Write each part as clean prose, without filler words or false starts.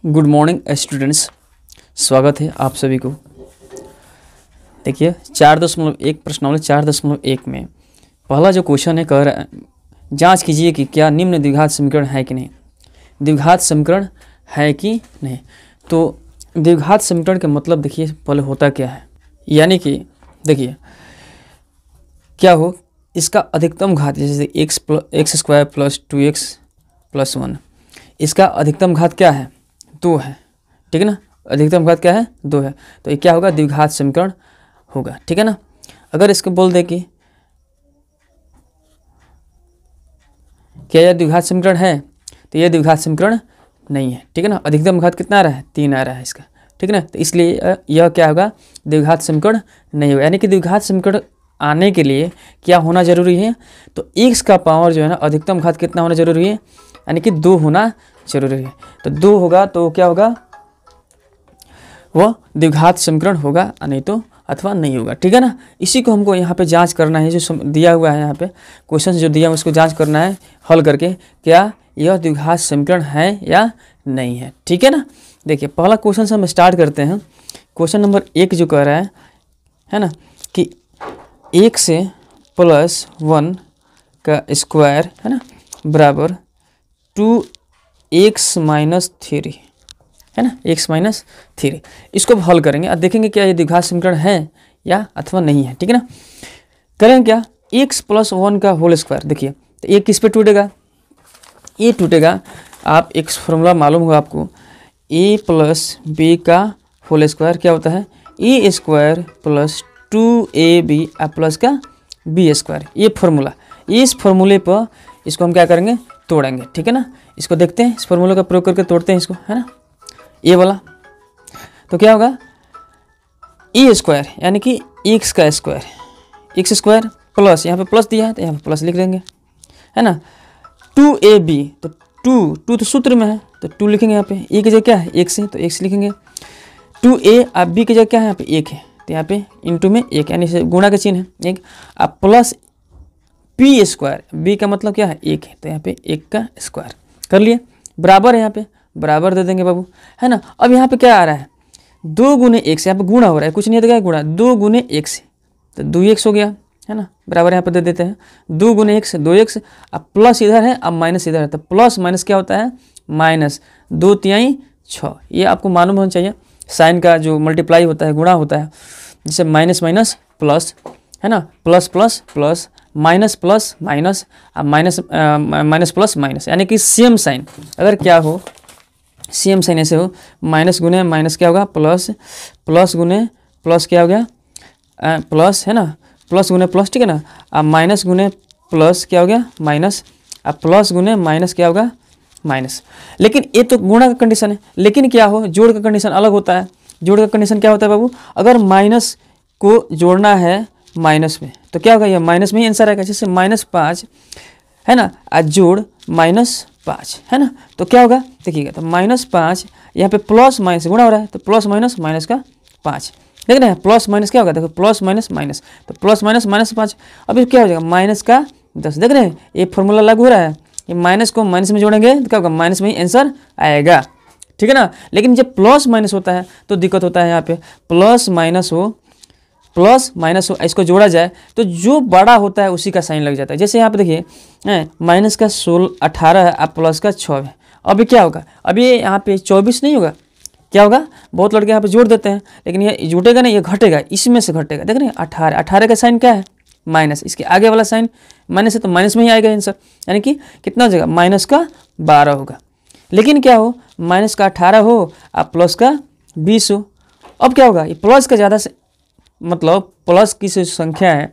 Good morning students, स्वागत है आप सभी को। देखिए 4.1 प्रश्नावली 4.1 में पहला जो क्वेश्चन है कह रहा है जांच कीजिए कि क्या निम्न द्विघात समीकरण है कि नहीं। द्विघात समीकरण है कि नहीं। तो द्विघात समीकरण का मतलब देखिए पहले होता क्या है, यानी कि देखिए क्या हो इसका अधिकतम घात, जैसे x square plus 2x plus 1, इसका अधिकतम घात क्या है 2 है, ठीक है ना। अधिकतम घात क्या है 2 है, तो ये क्या होगा द्विघात समीकरण होगा, ठीक है ना। अगर इसको बोल दे कि क्या यह द्विघात समीकरण है, तो यह द्विघात समीकरण नहीं है, ठीक है ना। अधिकतम घात कितना आ रहा है 3 आ रहा है इसका, ठीक है ना। तो इसलिए यह क्या होगा द्विघात समीकरण नहीं होगा। यानी कि द्विघात समीकरण आने के लिए क्या होना जरूरी है, तो x का पावर जो है ना अधिकतम घात कितना होना जरूरी है, यानी कि 2 होना जरूरी है। तो 2 होगा तो क्या होगा वह द्विघात समीकरण होगा, नहीं तो अथवा नहीं होगा, ठीक है ना। इसी को हमको यहाँ पे जांच करना है, जो दिया हुआ है यहाँ पे क्वेश्चन जो दिया है उसको जांच करना है हल करके, क्या यह द्विघात समीकरण है या नहीं है, ठीक है ना। देखिए पहला क्वेश्चन से हम स्टार्ट करते हैं। क्वेश्चन नंबर 1 जो कह रहा है ना कि 1 से प्लस 1 का स्क्वायर है ना बराबर 2x माइनस 3 है ना, x माइनस 3। इसको हल करेंगे और देखेंगे क्या ये द्विघात समीकरण है या अथवा नहीं है, ठीक है ना। करेंगे क्या x प्लस 1 का होल स्क्वायर। देखिए तो ये किस पे टूटेगा, ये टूटेगा, आप एक फॉर्मूला मालूम होगा आपको, a प्लस b का होल स्क्वायर क्या होता है a square plus 2ab plus का b स्क्वायर। ये फॉर्मूला, इस फॉर्मूले पर इसको हम क्या करेंगे तोड़ेंगे, ठीक है ना। इसको देखते हैं, इस फॉर्मूले का प्रयोग करके तोड़ते हैं इसको, है ना, ये वाला। तो क्या होगा ए स्क्वायर यानी कि एक्स का स्क्वायर, एक्स स्क्वायर प्लस यहाँ पे प्लस दिया है तो यहाँ पे प्लस लिख देंगे, है ना। 2ab तो 2 तो सूत्र में है तो 2 लिखेंगे यहाँ पे, ए की जगह क्या है x है तो x लिखेंगे। 2a अब b की जगह क्या है यहाँ पे 1 है तो यहाँ पे इंटू में 1 यानी से गुणा का चिन्ह है 1, अब प्लस p स्क्वायर, b का मतलब क्या है 1 है तो यहाँ पे 1 का स्क्वायर कर लिए, बराबर है यहाँ पे बराबर दे देंगे बाबू, है ना। अब यहाँ पे क्या आ रहा है 2 गुने x, यहाँ पे गुणा हो रहा है, कुछ नहीं है तो क्या गुणा, 2 गुने x तो 2x हो गया, है ना, बराबर यहाँ पे दे देते हैं 2 गुने x 2x, अब प्लस इधर है अब माइनस इधर है, तो प्लस माइनस क्या होता है माइनस, 2 तिहाई 6। ये आपको मालूम होना चाहिए, साइन का जो मल्टीप्लाई होता है गुणा होता है, जैसे माइनस माइनस प्लस, है ना, plus plus plus minus plus minus, अब माइनस माइनस प्लस माइनस, यानी कि सेम साइन अगर क्या हो सेम साइन ऐसे हो, माइनस गुने माइनस क्या होगा प्लस, प्लस गुने प्लस क्या हो गया प्लस, है ना, प्लस गुने प्लस, ठीक है ना। अब माइनस गुने प्लस क्या हो गया माइनस, अब प्लस गुने माइनस क्या होगा माइनस। लेकिन ये तो गुणा का कंडीशन है, लेकिन क्या हो जोड़ का कंडीशन अलग होता है। जोड़ का कंडीशन क्या होता है बाबू, अगर माइनस को जोड़ना है माइनस में तो क्या होगा, ये माइनस में ही आंसर आएगा। जैसे -5 है ना, आज जोड़ -5 है ना, तो क्या होगा देखिएगा, तो -5 यहाँ पे प्लस माइनस गुणा हो रहा है तो प्लस माइनस माइनस का 5, देख रहे हैं प्लस माइनस क्या होगा, देखो प्लस माइनस माइनस तो प्लस माइनस माइनस 5, अभी क्या हो जाएगा माइनस का 10, देख रहे हैं ये फॉर्मूला लागू हो रहा है, ये माइनस को माइनस में जोड़ेंगे तो क्या होगा माइनस में ही आंसर आएगा, ठीक है ना। लेकिन जब प्लस माइनस होता है तो दिक्कत होता है, यहाँ पे प्लस माइनस हो इसको जोड़ा जाए तो जो बड़ा होता है उसी का साइन लग जाता है। जैसे यहाँ पे देखिए माइनस का 18 है अब प्लस का 6 है, अभी क्या होगा, अभी यहाँ पे 24 नहीं होगा, क्या होगा, बहुत लड़के यहाँ पे जोड़ देते हैं लेकिन ये जुटेगा नहीं, ये घटेगा, इसमें से घटेगा, देख रहे हैं 18 का साइन क्या है माइनस, इसके आगे वाला साइन माइनस है तो माइनस में ही आएगा आंसर, यानी कि कितना हो जाएगा माइनस का 12 होगा। लेकिन क्या हो माइनस का 18 हो अब प्लस का 20 हो, अब क्या होगा ये प्लस का ज़्यादा से मतलब प्लस की जो संख्या है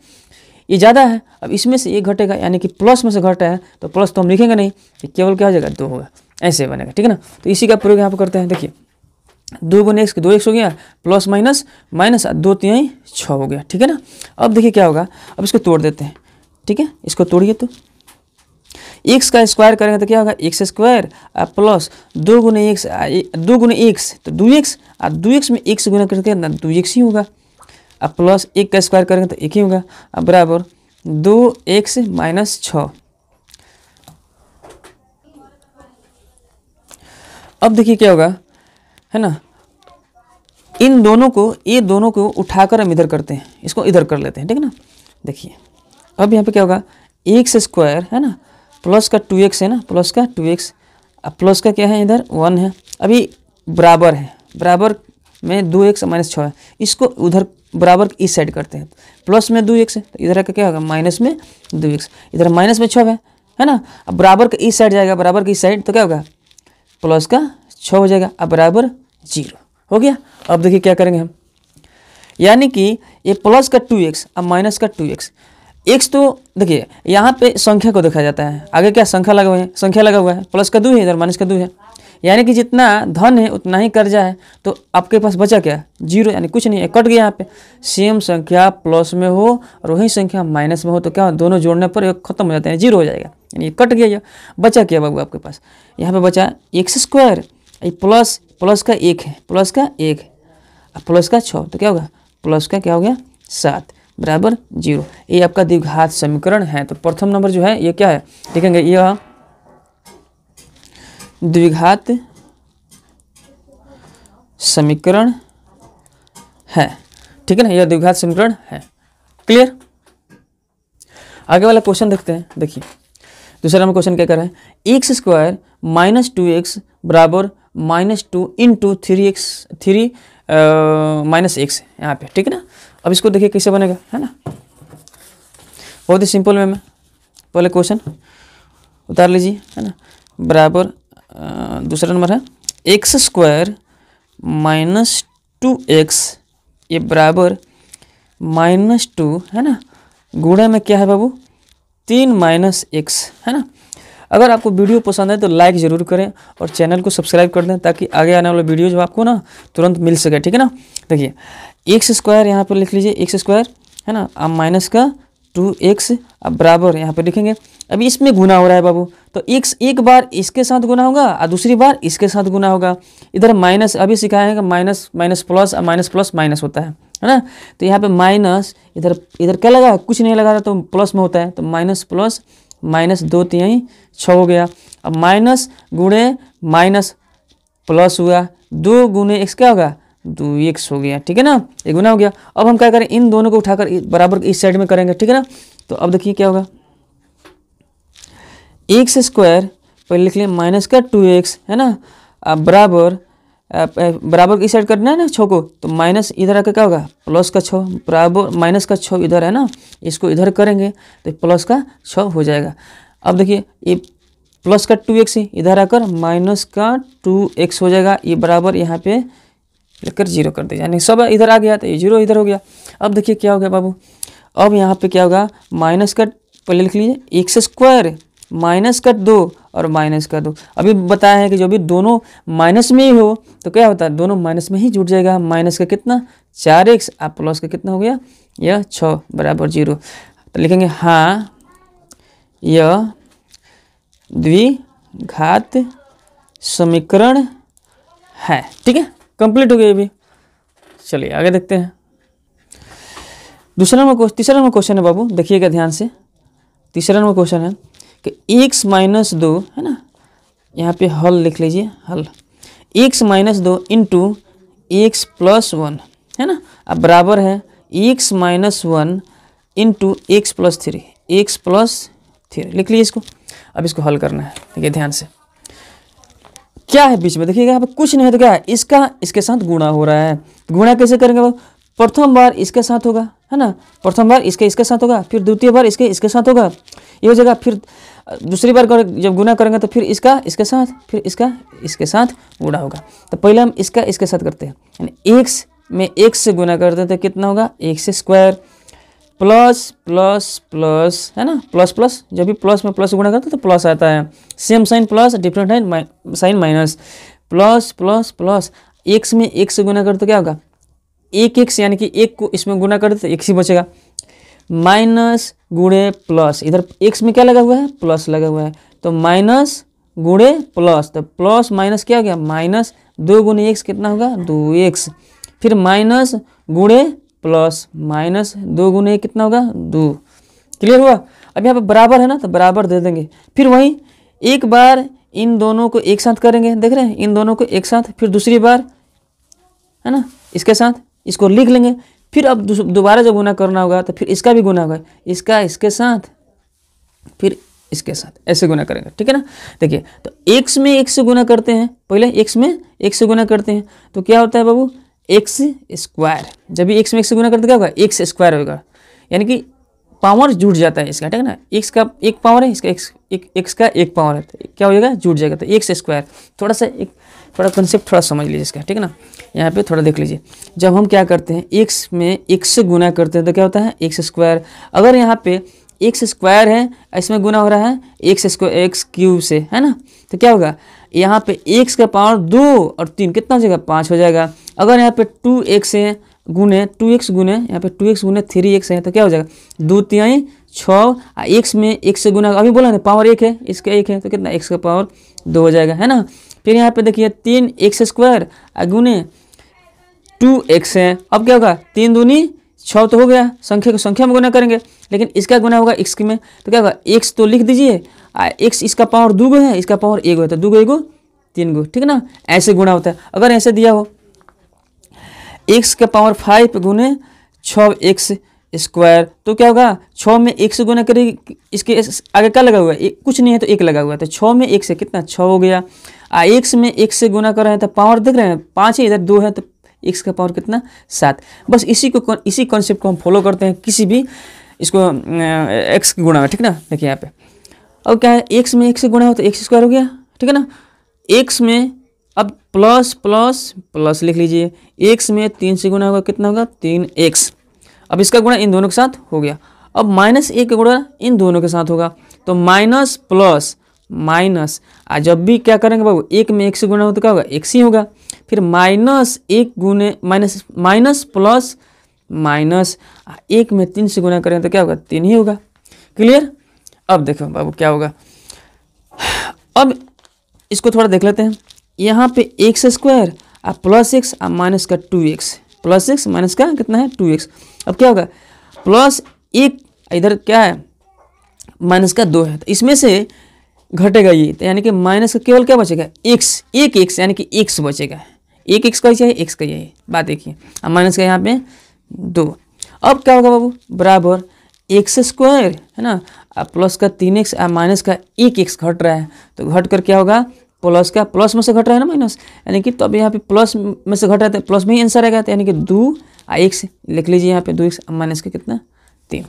ये ज़्यादा है, अब इसमें से एक घटेगा यानी कि प्लस में से घटा है तो प्लस तो हम लिखेंगे नहीं, केवल क्या हो जाएगा 2 होगा, ऐसे बनेगा, ठीक है ना। तो इसी का प्रयोग यहाँ पर करते हैं। देखिए 2 गुने x 2x हो गया, प्लस माइनस माइनस 2 तिहाई 6 हो गया, ठीक है ना। अब देखिए क्या होगा, अब इसको तोड़ देते हैं, ठीक है, इसको तोड़िए तो x का स्क्वायर करेंगे तो क्या होगा एक्स स्क्वायर प्लस 2 गुने x 2x तो 2x, अब 2x में x गुना करके 2x ही होगा, अब प्लस 1 का स्क्वायर करेंगे तो 1 ही होगा, अब बराबर 2x माइनस 6। अब देखिए क्या होगा है ना, इन दोनों को, ये दोनों को उठाकर हम इधर करते हैं, इसको इधर कर लेते हैं, ठीक है ना। देखिए अब यहाँ पे क्या होगा, एक्स स्क्वायर है ना प्लस का 2x है ना, प्लस का 2x, अब प्लस का क्या है इधर 1 है, अभी बराबर है, बराबर में 2x माइनस 6 है, इसको उधर बराबर इस साइड करते हैं, प्लस में 2x है तो इधर का क्या होगा माइनस में 2x, इधर माइनस में 6 है ना। अब बराबर का इस साइड जाएगा, बराबर की इस साइड तो क्या होगा प्लस का 6 हो जाएगा, अब बराबर 0 हो गया। अब देखिए क्या करेंगे हम, यानी कि ये प्लस का 2x अब माइनस का 2x, x तो देखिए यहाँ पे संख्या को देखा जाता है, आगे क्या संख्या लगा हुआ है, संख्या लगा हुआ है, प्लस का 2 है इधर माइनस का 2 है, यानी कि जितना धन है उतना ही कर्जा है, तो आपके पास बचा क्या 0, यानी कुछ नहीं है, कट गया। यहाँ पे सेम संख्या प्लस में हो और वही संख्या माइनस में हो तो क्या दोनों जोड़ने पर एक खत्म हो जाते हैं, 0 हो जाएगा, यानी कट गया। ये बचा क्या बाबू आपके पास, यहाँ पे बचा एक्स स्क्वायर, प्लस का 1 है, प्लस का 1 प्लस का 6 तो क्या होगा प्लस का क्या हो गया 7 बराबर 0। ये आपका द्विघात समीकरण है। तो प्रथम नंबर जो है ये क्या है लिखेंगे, यह द्विघात समीकरण है, ठीक है ना, यह द्विघात समीकरण है। क्लियर। आगे वाला क्वेश्चन देखते हैं। देखिए दूसरा नंबर क्वेश्चन क्या कर रहा है, एक्स स्क्वायर माइनस 2x बराबर माइनस 2 इंटू 3 माइनस एक्स यहाँ पे, ठीक है ना। अब इसको देखिए कैसे बनेगा, है ना, बहुत ही सिंपल वे में। पहले क्वेश्चन उतार लीजिए, है ना, बराबर दूसरा नंबर है एक्स स्क्वायर माइनस 2x ये बराबर माइनस 2 है ना, गुणा में क्या है बाबू 3 माइनस एक्स, है ना। अगर आपको वीडियो पसंद है तो लाइक ज़रूर करें और चैनल को सब्सक्राइब कर दें ताकि आगे आने वाला वीडियो जो आपको ना तुरंत मिल सके, ठीक है ना। देखिए एक्स स्क्वायर यहाँ पर लिख लीजिए, एक्स स्क्वायर है ना, अब माइनस का 2x अब बराबर यहाँ पर लिखेंगे। अभी इसमें गुना हो रहा है बाबू, तो x एक बार इसके साथ गुना होगा और दूसरी बार इसके साथ गुना होगा। इधर माइनस अभी सिखाया है कि माइनस माइनस प्लस और माइनस प्लस माइनस होता है ना। तो यहाँ पे माइनस इधर क्या लगा, कुछ नहीं लगा रहा तो प्लस में होता है, तो माइनस प्लस माइनस 2 3 6 हो गया। अब माइनस गुणे माइनस प्लस हुआ, 2 गुणे x क्या होगा 2x हो गया, ठीक है ना, ये गुना हो गया। अब हम क्या करें, इन दोनों को उठाकर बराबर इस साइड में करेंगे, ठीक है ना। तो अब देखिए क्या होगा, एक्स स्क्वायर पहले लिख लिया माइनस का 2x है ना, अब बराबर इस साइड करना है ना 6 को, तो माइनस इधर आकर क्या होगा प्लस का 6 बराबर माइनस का 6 इधर है ना, इसको इधर करेंगे तो प्लस का 6 हो जाएगा। अब देखिए ये प्लस का 2x इधर आकर माइनस का 2x हो जाएगा, ये बराबर यहाँ पे लेकर 0 कर दीजिए, यानी सब इधर आ गया तो ये 0 इधर हो गया। अब देखिए क्या हो गया बाबू, अब यहाँ पे क्या होगा माइनस का पहले लिख लीजिए एक्स स्क्वायर माइनस का 2 और माइनस का 2। अभी बताया है कि जो भी दोनों माइनस में ही हो तो क्या होता है दोनों माइनस में ही जुट जाएगा। माइनस का कितना 4x आप प्लस का कितना हो गया यह 6 बराबर 0। तो लिखेंगे हाँ यह द्विघात समीकरण है, ठीक है, कंप्लीट हो गया। अभी चलिए आगे देखते हैं। तीसरा नंबर क्वेश्चन है बाबू, देखिएगा ध्यान से। तीसरा नंबर क्वेश्चन है कि x माइनस 2 है ना, यहाँ पे हल लिख लीजिए, हल x minus 2 into x plus 1 है ना, अब बराबर है x minus 1 into x plus 3, x plus 3 लिख लीजिए इसको। अब इसको हल करना है, देखिए ध्यान से क्या है बीच में, देखिएगा यहाँ पे कुछ नहीं है तो क्या है इसका इसके साथ गुणा हो रहा है। गुणा कैसे करेंगे बाबू, प्रथम बार इसके साथ होगा है ना, प्रथम बार इसके साथ होगा, फिर द्वितीय बार इसके साथ होगा, ये हो जाएगा। फिर दूसरी बार जब गुना करेंगे तो फिर इसका इसके साथ, फिर इसका इसके साथ गुणा होगा। तो पहले हम इसका इसके साथ करते हैं, यानी x में x से गुना करते हैं तो कितना होगा x square plus plus plus है ना, प्लस प्लस जब भी प्लस में प्लस गुणा करते हैं तो प्लस आता है, same sign plus different sign minus, plus plus plus x में एक से गुना करते तो क्या होगा एक एक्स, यानी कि एक को इसमें गुना करते तो एक ही बचेगा, माइनस गुणे प्लस, इधर एक्स में क्या लगा हुआ है प्लस लगा हुआ है, तो माइनस गुणे प्लस, तो प्लस माइनस क्या हो गया माइनस, 2 गुणे एक्स कितना होगा 2x, फिर माइनस गुणे प्लस, माइनस 2 गुणे कितना होगा 2। क्लियर हुआ। अब यहाँ पे बराबर है ना तो बराबर दे देंगे, फिर वहीं एक बार इन दोनों को एक साथ करेंगे, देख रहे हैं इन दोनों को एक साथ, फिर दूसरी बार है ना, इसके साथ इसको लिख लेंगे। फिर अब दोबारा जब गुना करना होगा तो फिर इसका भी गुना होगा, इसका इसके साथ, फिर इसके साथ, ऐसे गुना करेंगे, ठीक है ना। देखिए तो x में x से गुना करते हैं, पहले x में x से गुना करते हैं तो क्या होता है बाबू, x स्क्वायर। जब भी x में x से गुना करते क्या होगा, x स्क्वायर होगा, यानी कि पावर जुड़ जाता है इसका, ठीक है ना। x का एक पावर है, इसका x का एक पावर है, तो क्या हो जाएगा, जुड़ जाएगा, तो x स्क्वायर। थोड़ा कंसेप्ट थोड़ा समझ लीजिए इसका, ठीक है ना। यहाँ पे थोड़ा देख लीजिए, जब हम क्या करते हैं x में x से गुना करते हैं तो क्या होता है, x स्क्वायर। अगर यहाँ पे एक्स स्क्वायर है, इसमें गुना हो रहा है एक्स स्क्वायर एक्स क्यूब से, है ना, तो क्या होगा, यहाँ पे एक्स का पावर 2 और 3 कितना हो जाएगा, 5 हो जाएगा। अगर यहाँ पे 2x है गुने 2x गुने यहाँ पे 2x गुने 3x है तो क्या हो जाएगा, 2 3 6, x में x से गुना, अभी बोला ना पावर 1 है, इसका 1 है तो कितना, x का पावर 2 हो जाएगा, है ना। फिर यहाँ पे देखिए 3x स्क्वायर गुने 2x है, अब क्या होगा, 3 दूनी 6 तो हो गया, संख्या को संख्या में गुना करेंगे, लेकिन इसका गुना होगा x में, तो क्या होगा, x तो लिख दीजिए, x इसका पावर 2 है, इसका पावर 1 है, तो 2 1 3 गो, ठीक है ना, ऐसे गुना होता है। अगर ऐसे दिया हो x का पावर 5 गुने 6x स्क्वायर तो क्या होगा, 6 में 1 से गुना करेगी, इसके आगे क्या लगा हुआ है, कुछ नहीं है तो 1 लगा हुआ है, तो 6 में 1 से कितना 6 हो गया। x में 1 से गुना कर रहे हैं तो पावर देख रहे हैं 5 है, इधर 2 है तो x का पावर कितना 7। बस इसी कॉन्सेप्ट को हम फॉलो करते हैं किसी भी इसको x के गुणा में, ठीक है ना। देखिए यहाँ पे अब क्या है, x में 1 से गुणा हो तो x स्क्वायर हो गया, ठीक है ना। x में अब प्लस प्लस प्लस लिख लीजिए, x में 3 से गुणा होगा कितना होगा, 3x। अब इसका गुणा इन दोनों के साथ हो गया। अब -1 का गुणा इन दोनों के साथ होगा, तो माइनस प्लस माइनस, जब भी क्या करेंगे बाबू, 1 में 1 से गुणा हो तो क्या होगा, x ही होगा। फिर -1 गुने माइनस प्लस माइनस, 1 में 3 से गुना करें तो क्या होगा, 3 ही होगा। क्लियर। अब देखो बाबू क्या होगा, अब इसको थोड़ा देख लेते हैं। यहाँ पे x square plus x minus का 2x, प्लस x माइनस का कितना है 2x। अब क्या होगा, प्लस 1 इधर क्या है माइनस का 2 है, तो इसमें से घटेगा ये, तो यानी कि माइनस का केवल क्या बचेगा, x, एक x यानी कि x बचेगा, एक x का चाहिए, x का यही बात देखिए, अब माइनस का यहाँ पे 2। अब क्या होगा बाबू, बराबर x स्क्वायर, है ना, प्लस का 3x माइनस का 1x घट रहा है, तो घट कर क्या होगा, प्लस का प्लस में से घट रहा है ना माइनस, यानी कि तो अब यहाँ पे प्लस में से घट रहा है, प्लस में ही आंसर आएगा, तो यानी कि 2x लिख लीजिए यहाँ पे, 2x माइनस का कितना 3,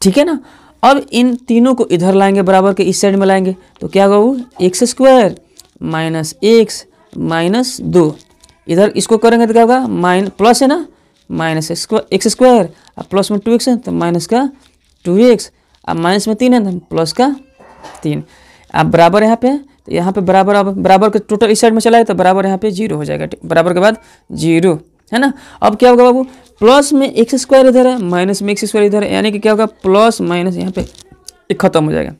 ठीक है ना। अब इन तीनों को इधर लाएंगे, बराबर के इस साइड में लाएंगे, तो क्या होगा वो, x square minus x minus 2, इधर इसको करेंगे तो क्या होगा, प्लस है ना, माइनस एक्स स्क्वायर, अब प्लस में 2x है तो माइनस का 2x, अब माइनस में 3 है तो प्लस का 3, अब बराबर यहाँ पे, तो यहाँ पे बराबर, अब बराबर के टोटल इस साइड में चला है तो बराबर यहाँ पे 0 हो जाएगा, बराबर के बाद 0, है ना। अब क्या होगा बाबू, प्लस में एक्स स्क्वायर इधर है, माइनस में एक्स स्क्वायर इधर है, यानी कि क्या होगा, प्लस माइनस यहाँ पे एक खत्म हो जाएगा,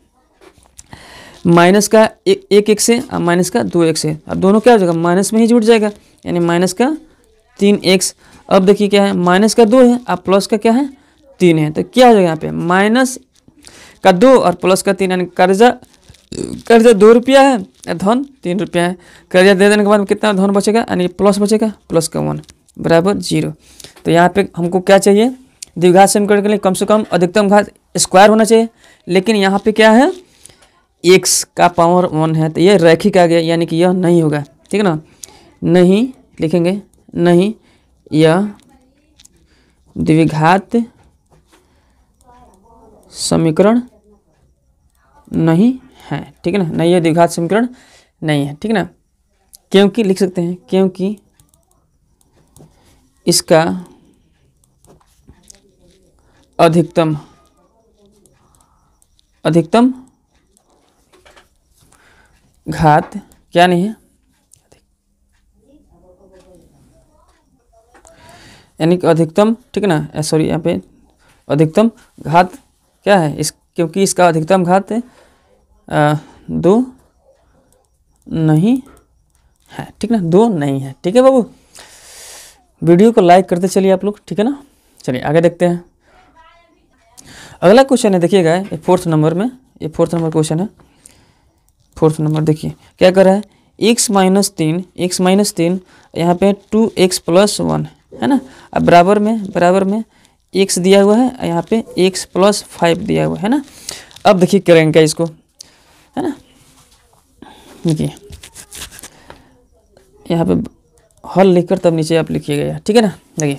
माइनस का एक एक्स है और माइनस का 2x है, अब दोनों क्या हो जाएगा, माइनस में ही जुड़ जाएगा, यानी माइनस का 3x। अब देखिए क्या है, माइनस का 2 है और प्लस का क्या है 3 है, तो क्या हो जाएगा यहाँ पे, माइनस का 2 और प्लस का 3, यानी कर्जा 2 रुपया है, धन 3 रुपया है। कर्जा दे देने के बाद कितना धन बचेगा, यानी प्लस बचेगा, प्लस का 1 बराबर 0। तो यहाँ पे हमको क्या चाहिए, द्विघात समीकरण के लिए कम से कम अधिकतम घात स्क्वायर होना चाहिए, लेकिन यहाँ पे क्या है, x का पावर 1 है, तो ये रैखिक आ गया, यानी कि यह नहीं होगा, ठीक है ना, नहीं लिखेंगे, नहीं यह द्विघात समीकरण नहीं है, ठीक है ना, नहीं यह द्विघात समीकरण नहीं है, ठीक है ना, क्योंकि लिख सकते हैं, क्योंकि इसका अधिकतम घात क्या नहीं है, यानी कि अधिकतम, ठीक है ना, सॉरी यहाँ पे अधिकतम घात क्या है, क्योंकि इसका अधिकतम घात 2 नहीं है, ठीक है ना, 2 नहीं है, ठीक है बाबू। वीडियो को लाइक करते चलिए आप लोग, ठीक है ना। चलिए आगे देखते हैं, अगला क्वेश्चन है, देखिएगा ये 4th नंबर में, ये 4th नंबर क्वेश्चन है। 4th नंबर देखिए क्या कर रहा है, x माइनस 3 यहाँ पे 2x प्लस 1 है ना। अब बराबर में x दिया हुआ है, यहाँ पे x प्लस 5 दिया हुआ है ना। अब देखिए करेंगे क्या इसको, है ना। देखिए यहाँ पे हल लिखकर तब नीचे आप लिखिएगा, ठीक है ना। देखिए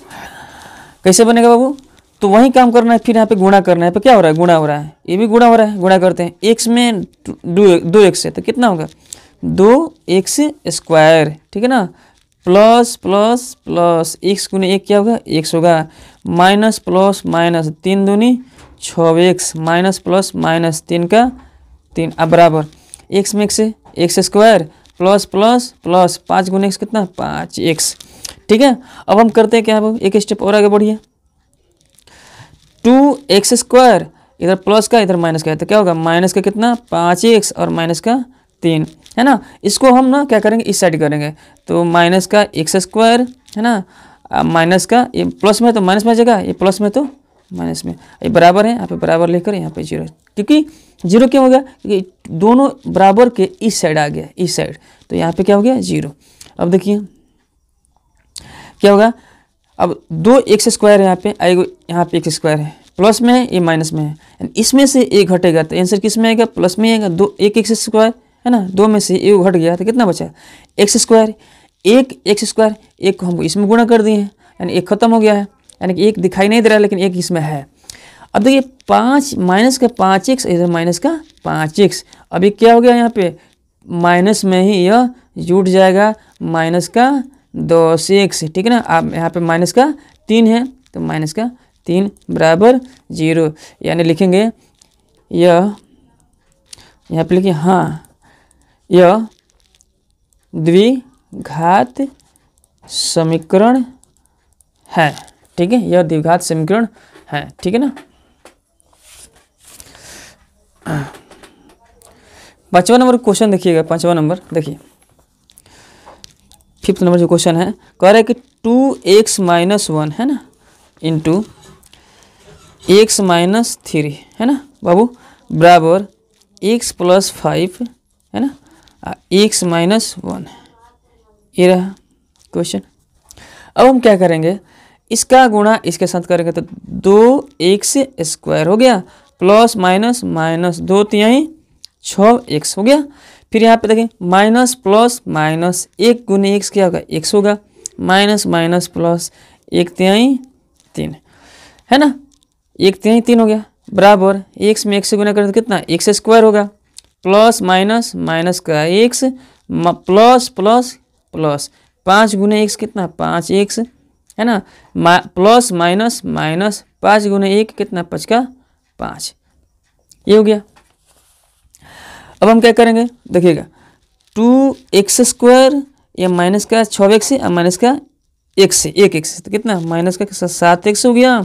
कैसे बनेगा बाबू, तो वही काम करना है, फिर यहाँ पे गुणा करना है। पे क्या हो रहा है, गुणा हो रहा है, ये भी गुणा हो रहा है, गुणा करते हैं। x में 2x है तो कितना होगा 2x स्क्वायर, ठीक है ना। प्लस प्लस प्लस x गुने 1 क्या होगा x होगा, माइनस प्लस माइनस 3 दूनी 6x, माइनस प्लस माइनस 3 का 3, अब बराबर x में x square plus plus plus 5 गुने x कितना 5x, ठीक है। अब हम करते हैं क्या, अब एक स्टेप और आगे बढ़िए। 2x स्क्वायर इधर प्लस का इधर माइनस का है तो क्या होगा, माइनस का कितना 5x और माइनस का 3, है ना। इसको हम ना क्या करेंगे, इस साइड करेंगे, तो माइनस का x स्क्वायर है ना, माइनस का ये प्लस में तो माइनस में आ जाएगा, ये प्लस में तो माइनस में, ये बराबर है, यहाँ पे बराबर लेकर यहाँ पे 0, क्योंकि 0 क्यों हो गया, क्योंकि दोनों बराबर के इस साइड आ गया, इस साइड, तो यहाँ पे क्या हो गया 0। अब देखिए क्या होगा, अब 2x स्क्वायर है यहाँ पे x स्क्वायर है, प्लस में है ये माइनस में है, इसमें से एक घटेगा तो आंसर किस में आएगा, प्लस में आएगा। 1x स्क्वायर है ना, 2 में से एक घट गया तो कितना बचा x स्क्वायर, 1x स्क्वायर, एक को हम इसमें गुणा कर दिए हैं, यानी एक खत्म हो गया है, यानी कि एक दिखाई नहीं दे रहा है लेकिन एक इसमें है। अब देखिए 5 माइनस का 5x इधर माइनस का 5x, अब ये क्या हो गया, यहाँ पे माइनस में ही यह जुट जाएगा माइनस का 10x, ठीक है ना। अब यहाँ पे माइनस का 3 है तो माइनस का 3 बराबर 0, यानी लिखेंगे यह, यहाँ पे लिखिए हाँ यह द्विघात समीकरण है, ठीक है, यह द्विघात समीकरण है, ठीक है ना। 5वां नंबर क्वेश्चन देखिएगा, 5वां नंबर देखिए, 5th नंबर जो क्वेश्चन है, कह रहा है कि 2x माइनस 1 है ना इंटू x माइनस 3 है ना बाबू, बराबर x प्लस 5 है ना, x माइनस 1, ये रहा क्वेश्चन। अब हम क्या करेंगे, इसका गुणा इसके साथ करेंगे तो 2x स्क्वायर हो गया, प्लस माइनस माइनस 2 तिहाई 6x हो गया। फिर यहाँ पे देखें माइनस प्लस माइनस 1 गुने x क्या होगा x होगा, माइनस माइनस प्लस 1 तिहाई 3 है ना, 1 तिहाई 3 हो गया, बराबर x में x से गुना करें तो कितना x स्क्वायर होगा, प्लस माइनस माइनस का x प्लस प्लस प्लस 5 गुने x कितना 5x है ना, प्लस माइनस माइनस 5 गुने 1 कितना 5 का 5, ये हो गया। अब हम क्या करेंगे देखिएगा, 2x स्क्वायर या माइनस का 6x और माइनस का 1x तो कितना माइनस का 7x हो गया,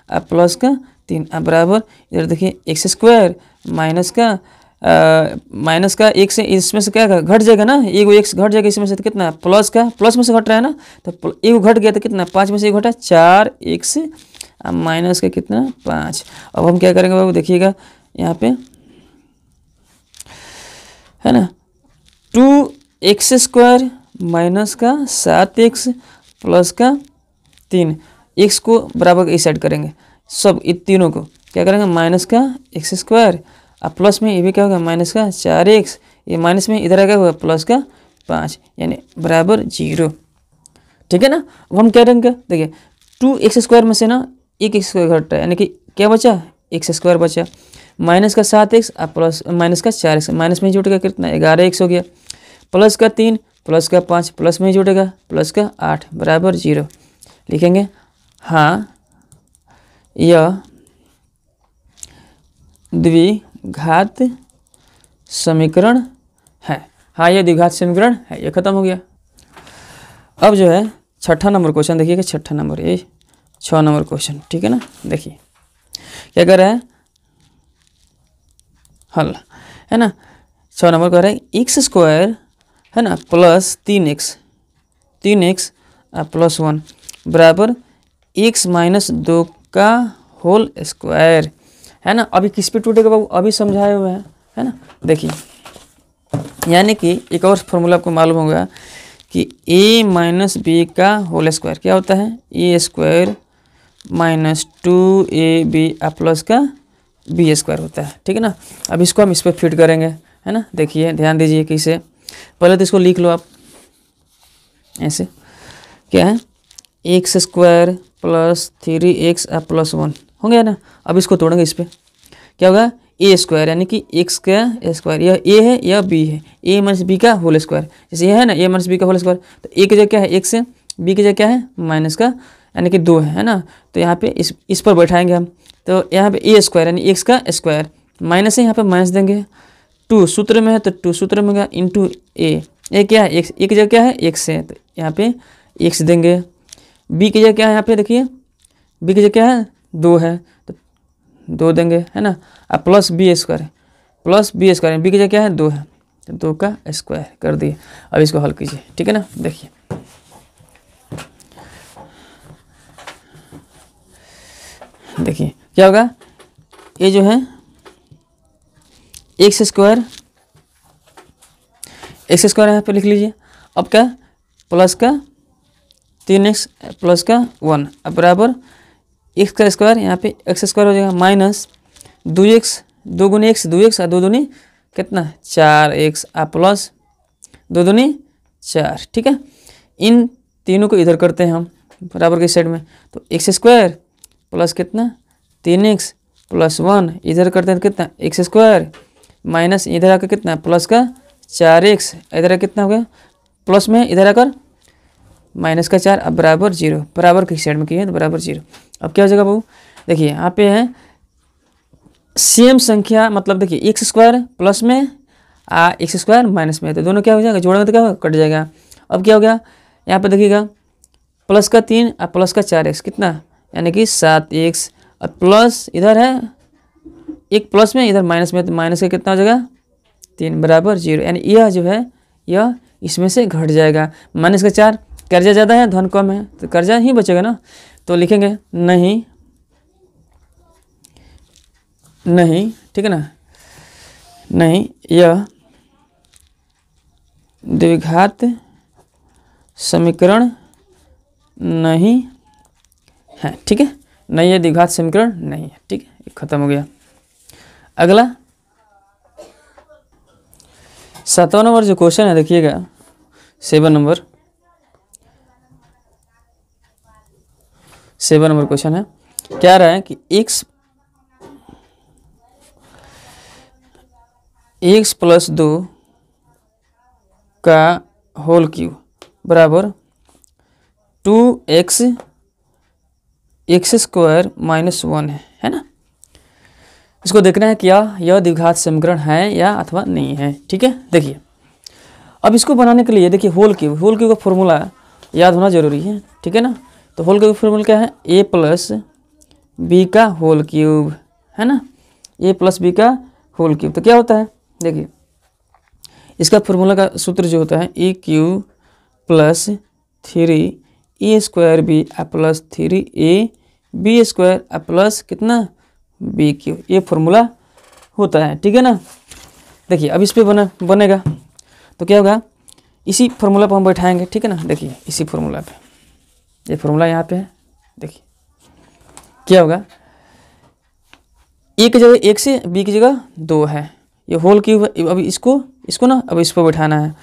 अब प्लस का 3, अब बराबर इधर देखिए x स्क्वायर माइनस का 1 से इसमें से क्या घट जाएगा ना, एगो x घट जाएगा इसमें से तो कितना प्लस में से घट रहा है ना, तो एगो घट गया तो कितना 5 में से एक घटा 4x, अब माइनस का कितना 5। अब हम क्या करेंगे बाबू देखिएगा यहाँ पे है ना, 2x स्क्वायर माइनस का 7x प्लस का 3, x को बराबर इस साइड करेंगे, सब इन तीनों को क्या करेंगे माइनस का x स्क्वायर, अब प्लस में ये भी क्या होगा माइनस का 4x, ये माइनस में इधर आ गया होगा प्लस का 5, यानी बराबर 0, ठीक है ना। अब हम क्या करेंगे देखिए 2x स्क्वायर में से ना एक x स्क्वायर घट रहा है, यानी कि क्या बचा x स्क्वायर बचा, माइनस का 7x और प्लस माइनस का 4x, माइनस में जुट गया कितना 11x हो गया, प्लस का 3 प्लस का 5 प्लस में जुटेगा प्लस का 8 बराबर 0, लिखेंगे हाँ यह द्विघात समीकरण है, हाँ यह द्विघात समीकरण है, ये खत्म हो गया। अब जो है 6ठा नंबर क्वेश्चन देखिएगा, 6ठा नंबर ये 6 नंबर क्वेश्चन, ठीक है ना। देखिए क्या कर रहा है हल है ना, 6 नंबर कह रहा है x स्क्वायर है ना प्लस 3x प्लस 1 बराबर x माइनस 2 का होल स्क्वायर है ना। अभी किस पे टूटेगा बाबू, अभी समझाए हुए हैं है ना। देखिए यानी कि एक और फॉर्मूला आपको मालूम होगा कि a माइनस बी का होल स्क्वायर क्या होता है, ए स्क्वायर माइनस 2ab प्लस का बी स्क्वायर होता है, ठीक है ना। अब इसको हम इस पर फिट करेंगे, है ना। देखिए ध्यान दीजिए कि इसे पहले तो इसको लिख लो आप ऐसे, क्या है x square plus 3x plus 1 हो गया ना। अब इसको तोड़ेंगे, इस पर क्या होगा, ए स्क्वायर यानी कि एक्स का स्क्वायर, यह ए है यह बी है, ए माइनस बी का होल स्क्वायर, जैसे यह है ना ए माइनस बी का होल स्क्वायर, तो ए की जगह क्या है एक्स है, बी की जगह क्या है माइनस का यानी कि 2 है ना। तो यहाँ पे इस पर बैठाएंगे हम, तो यहाँ पे ए स्क्वायर यानी एक्स का स्क्वायर माइनस है, यहाँ पे माइनस देंगे, 2 सूत्र में है तो 2 सूत्र में होगा इंटू ए क्या है एक्स, ए की जगह क्या है एक्स है, तो यहाँ पे एक्स देंगे। बी की जगह क्या है, यहाँ पे देखिए बी की जगह क्या है 2 है तो 2 देंगे, है ना। अब प्लस बी स्क्वायर बी की जगह क्या है 2 है तो 2 का स्क्वायर कर दिए। अब इसको हल कीजिए, ठीक है ना। देखिए क्या होगा, ये जो है एक्स स्क्वायर यहाँ पे लिख लीजिए। अब क्या प्लस का 3x प्लस का 1 अब बराबर एक्स का स्क्वायर, यहाँ पे एक्स स्क्वायर हो जाएगा माइनस 2x 2 गुनी एक्स 2x और 2 दूनी कितना 4x प्लस 2 दूनी 4, ठीक है। इन तीनों को इधर करते हैं हम बराबर के साइड में, तो एक्स स्क्वायर प्लस कितना 3x प्लस 1 इधर करते हैं कितना एक्स स्क्वायर माइनस इधर आकर कितना प्लस का 4x इधर कितना हो गया प्लस में इधर आकर माइनस का 4 अब बराबर 0, बराबर किस साइड में किए तो बराबर 0। अब क्या हो जाएगा बाबू, देखिए यहाँ पे है सेम संख्या, मतलब देखिए एक्स स्क्वायर प्लस में एक्स स्क्वायर माइनस में, तो दोनों क्या हो जाएगा जोड़ेंगे तो क्या होगा कट जाएगा। अब क्या हो गया यहाँ पे देखिएगा प्लस का 3 और प्लस का 4x कितना यानी कि 7x और प्लस इधर है एक प्लस में इधर माइनस में, तो माइनस का कितना हो जाएगा 3 बराबर 0, यानी यह जो है यह इसमें से घट जाएगा। माइनस का 4 कर्जा ज़्यादा है धन कम है तो कर्जा ही बचेगा ना, तो लिखेंगे नहीं, ठीक है ना, नहीं यह द्विघात समीकरण नहीं है, ठीक है। नहीं ये द्विघात समीकरण नहीं है, ठीक है, खत्म हो गया। अगला 7वां नंबर जो क्वेश्चन है देखिएगा 7 नंबर क्वेश्चन है, क्या रहा है कि x प्लस 2 का होल क्यूब बराबर 2x स्क्वायर माइनस 1 है ना। इसको देखना है क्या यह द्विघात समीकरण है या अथवा नहीं है, ठीक है। देखिए अब इसको बनाने के लिए देखिए होल क्यूब का फॉर्मूला याद होना जरूरी है, ठीक है ना। तो होल क्यूब फॉर्मूला क्या है a प्लस बी का होल क्यूब, है ना, a प्लस बी का होल क्यूब। तो क्या होता है देखिए इसका फॉर्मूला का सूत्र जो होता है A cube plus 3a square B plus 3a B square plus कितना बी क्यूब, ये फॉर्मूला होता है, ठीक है ना। देखिए अब इस पे बनेगा तो क्या होगा, इसी फॉर्मूला पर हम बैठाएंगे, ठीक है ना। देखिए इसी फॉर्मूला पे, ये फॉर्मूला यहाँ पे है, देखिए क्या होगा ए की जगह 1 से बी की जगह 2 है, ये होल क्यूब है। अब इसको ना अब इस पर बैठाना है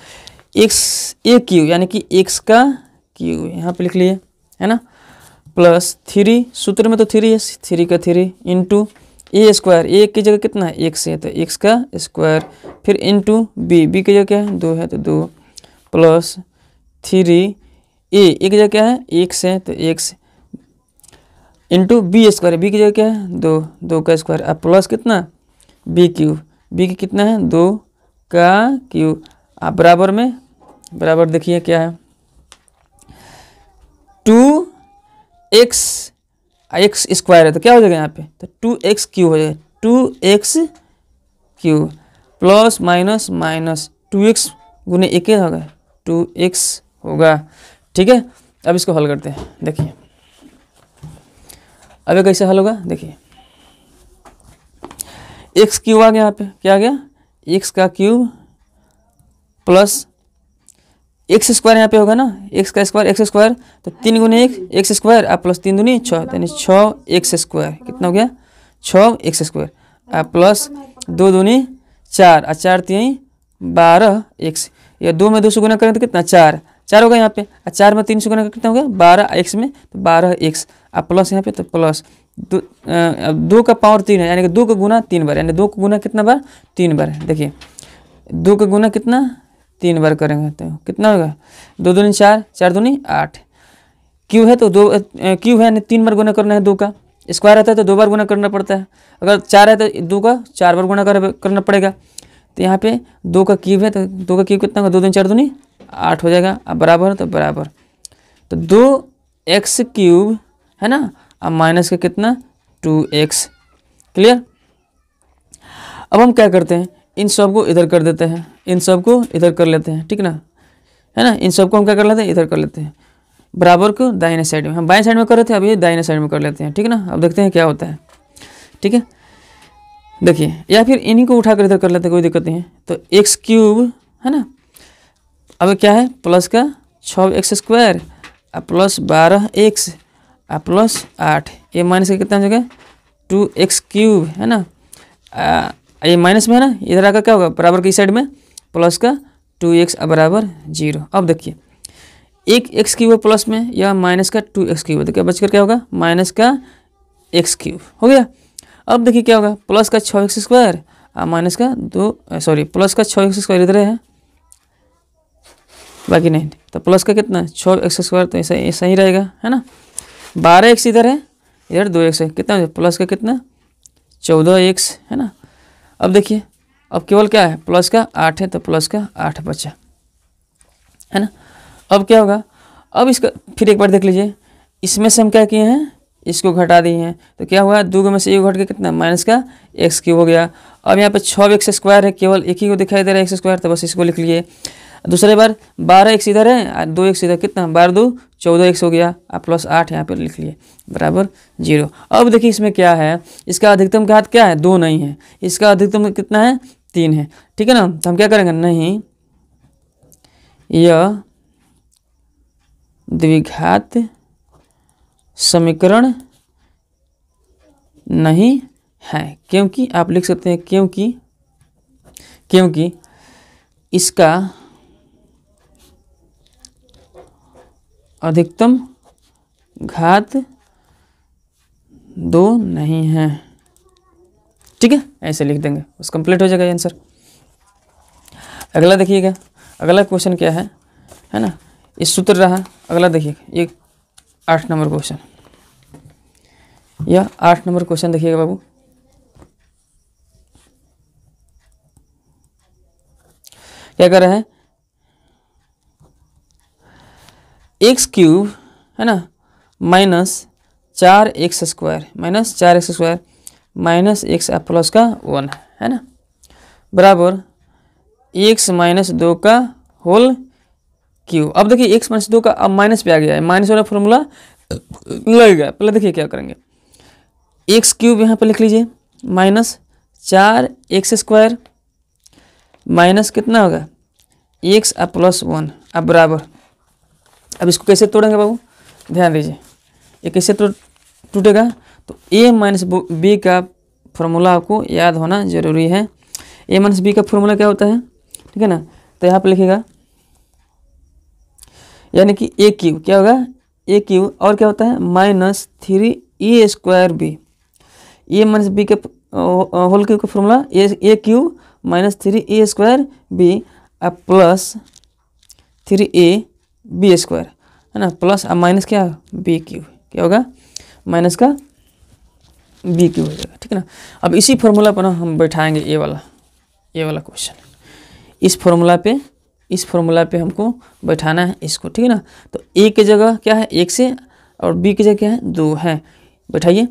एक्स ए क्यूब यानी कि एक्स का क्यूब यहाँ पे लिख लिए, है ना, प्लस 3 सूत्र में तो 3 है 3 का 3 इंटू ए स्क्वायर, ए की जगह कितना है 1 से तो एक्स का स्क्वायर, फिर इंटू बी की जगह क्या है 2 है तो 2 प्लस 3 ए की जगह क्या है 1 से तो x into b square, b की जगह क्या है 2 का स्क्वायर अब प्लस कितना बी क्यूब, बी की कितना है 2 का क्यूब आप बराबर में बराबर देखिए क्या है 2x स्क्वायर है तो क्या हो जाएगा यहाँ पे तो 2x क्यूब हो जाएगा, 2x cube plus minus 2x गुने 1 होगा 2x होगा, ठीक है। अब इसको हल करते हैं, देखिए अब कैसे हल होगा, देखिए x क्यूब आ गया यहाँ पे, क्या आ गया x का क्यूब प्लस एक्स स्क्वायर यहाँ पे होगा ना, एक्स का स्क्वायर एक्स स्क्वायर, तो 3 गुने 1 एक्स स्क्वायर आप प्लस 3 दूनी 6, यानी 6 एक्स स्क्वायर कितना हो गया 6 एक्स स्क्वायर आप प्लस 2 दूनी 4 और 4 3 12 एक्स, या 2 में 2 से गुना करें तो कितना 4 होगा यहाँ पे, और 4 में 3 से गुना कितना होगा 12 एक्स में, तो 12 एक्स आप प्लस यहाँ पे तो प्लस 2 का पावर 3 है, यानी कि 2 का गुना 3 बार, यानी 2 का गुना कितना बार 3 बार। देखिए 2 का गुना कितना 3 बार करेंगे तो कितना होगा 2 दूनी 4 4 दूनी 8, क्यू है तो 2 क्यू है यानी 3 बार गुना करना है, 2 का स्क्वायर रहता है तो 2 बार गुना करना पड़ता है, अगर 4 है तो 2 का 4 बार गुना करना पड़ेगा। तो यहाँ पे 2 का क्यूब है तो 2 का क्यूब कितना होगा 2 दूनी 4 दूनी 8 हो जाएगा, अब बराबर तो बराबर, तो 2x क्यूब है ना, अब माइनस का कितना 2x, क्लियर। अब हम क्या करते हैं इन सब को इधर कर देते हैं, इन सब को इधर कर लेते हैं, ठीक ना, है ना, इन सब को हम क्या कर लेते हैं इधर कर लेते हैं, बराबर को दाहिने साइड में, हम बाएं साइड में कर रहे थे अब ये दाहिने साइड में कर लेते हैं, ठीक ना। अब देखते हैं क्या होता है, ठीक है। देखिए या फिर इन्हीं को उठा कर इधर कर लेते हैं, कोई दिक्कत नहीं है। तो एक्स क्यूब है ना, अब क्या है प्लस का 6 x square plus 12 x plus 8, ये माइनस का कितना हो जाएगा 2x क्यूब है ना, ये माइनस में है ना, इधर आकर क्या होगा बराबर की साइड में प्लस का 2x बराबर 0। अब देखिए एक एक्स क्यूब प्लस में या माइनस का 2x क्यूब, तो क्या बचकर क्या होगा माइनस का x क्यूब हो गया। अब देखिए क्या होगा प्लस का 6x स्क्वायर माइनस का प्लस का 6x स्क्वायर इधर है बाकी नहीं, तो प्लस का कितना 6x स्क्वायर, तो ऐसा ही रहेगा है ना, 12x इधर है इधर 2x है, कितना प्लस का कितना 14x है ना। अब देखिए अब केवल क्या है प्लस का 8 है, तो प्लस का 8 बचा है ना। अब क्या होगा, अब इसका फिर एक बार देख लीजिए, इसमें से हम क्या किए हैं इसको घटा दिए हैं, तो क्या हुआ 2 में से 1 घट के कितना माइनस का x क्यूब हो गया। अब यहाँ पे 6x स्क्वायर है, केवल एक ही को दिखाई दे रहा है एक्स स्क्वायर, तो बस इसको लिख लिए। दूसरे बार 12x इधर है 2x इधर, कितना 12 2 14x हो गया, आप प्लस 8 यहाँ पे लिख लिए बराबर 0। अब देखिए इसमें क्या है, इसका अधिकतम घात क्या है 2 नहीं है, इसका अधिकतम कितना है 3 है, ठीक है ना। तो हम क्या करेंगे नहीं यह द्विघात समीकरण नहीं है, क्योंकि आप लिख सकते हैं क्योंकि इसका अधिकतम घात 2 नहीं है, ठीक है, ऐसे लिख देंगे बस कंप्लीट हो जाएगा आंसर। अगला देखिएगा, अगला क्वेश्चन क्या है ना, इस सूत्र रहा। अगला देखिए ये 8 नंबर क्वेश्चन, यह 8 नंबर क्वेश्चन देखिएगा बाबू। क्या कर रहे हैं एक्स क्यूब है ना minus 4x square minus x plus का 1 है ना, बराबर x माइनस 2 का होल क्यूब। अब देखिए x माइनस 2 का अब माइनस पे आ गया है, माइनस वाला फॉर्मूला लगेगा। पहले देखिए क्या करेंगे, एक्स क्यूब यहाँ पे लिख लीजिए माइनस 4x स्क्वायर माइनस कितना होगा x प्लस 1 अब बराबर। अब इसको कैसे तोड़ेंगे बाबू, ध्यान दीजिए ये कैसे टूटेगा, तो a माइनस बी का फॉर्मूला आपको याद होना जरूरी है। a माइनस बी का फॉर्मूला क्या होता है, ठीक है ना, तो यहाँ पे लिखिएगा यानी कि a क्यूब क्या होगा a क्यूब, और क्या होता है minus 3a square b, a minus b के होल क्यूब का formula a cube minus 3a square B plus 3a B square है ना, प्लस अब माइनस क्या बी क्यूब, क्या होगा माइनस का बी क्यूब हो जाएगा, ठीक है ना। अब इसी फॉर्मूला पर हम बैठाएंगे ये वाला क्वेश्चन, इस फॉर्मूला पे हमको बैठाना है इसको, ठीक है ना। तो ए की जगह क्या है 1 से और बी की जगह क्या है 2 है, बैठाइए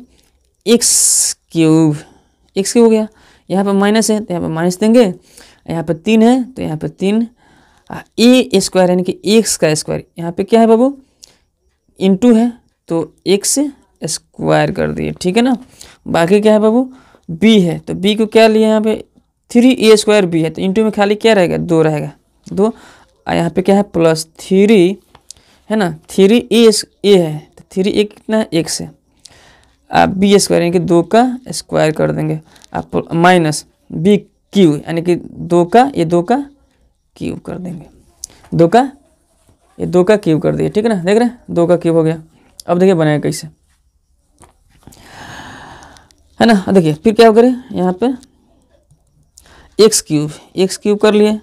एक्स क्यूब हो गया, यहाँ पे माइनस है तो यहाँ पे माइनस देंगे, यहाँ पे 3 है तो यहाँ पे 3 ए स्क्वायर यानी कि एक्स का स्क्वायर, यहाँ पे क्या है बाबू इंटू है तो एक्स स्क्वायर कर दिए, ठीक है ना। बाकी क्या है बाबू बी है तो बी को क्या लिया यहाँ पे 3a स्क्वायर बी है, तो इंटू में खाली क्या रहेगा 2 रहेगा, 2 यहाँ पे क्या है +3 है ना, 3a है तो 3a कितना है x है, आप b स्क्वायर यानी कि 2 का स्क्वायर कर देंगे आप माइनस b क्यू यानी कि 2 का क्यूब कर देंगे, 2 का क्यूब कर दिए, ठीक है ना, देख रहे हैं 2 का क्यूब हो गया। अब देखिए बनाया कैसे है ना, देखिए फिर क्या करें यहाँ पे एक्स क्यूब कर लिए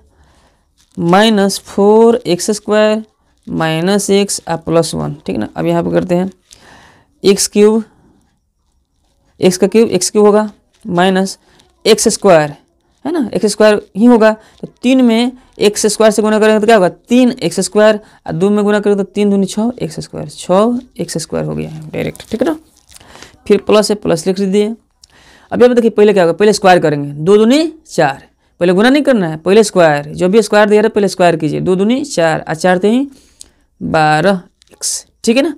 -4x² -x +1, ठीक है ना। अब यहाँ पे करते हैं x का क्यूब होगा माइनस x² है ना, x² ही होगा तो 3 में x² से गुना करेंगे तो क्या होगा 3x² और 2 में गुना करेंगे तो 3 दूनी 6x² हो गया है डायरेक्ट, ठीक है ना। फिर प्लस है प्लस लिख दिए। अब यहाँ देखिए पहले क्या होगा, पहले स्क्वायर करेंगे, 2 दूनी 4, पहले गुना नहीं करना है, पहले स्क्वायर, जो भी स्क्वायर दिया रहा है पहले स्क्वायर कीजिए, 2 दूनी 4 और 4 3 12x, ठीक है ना।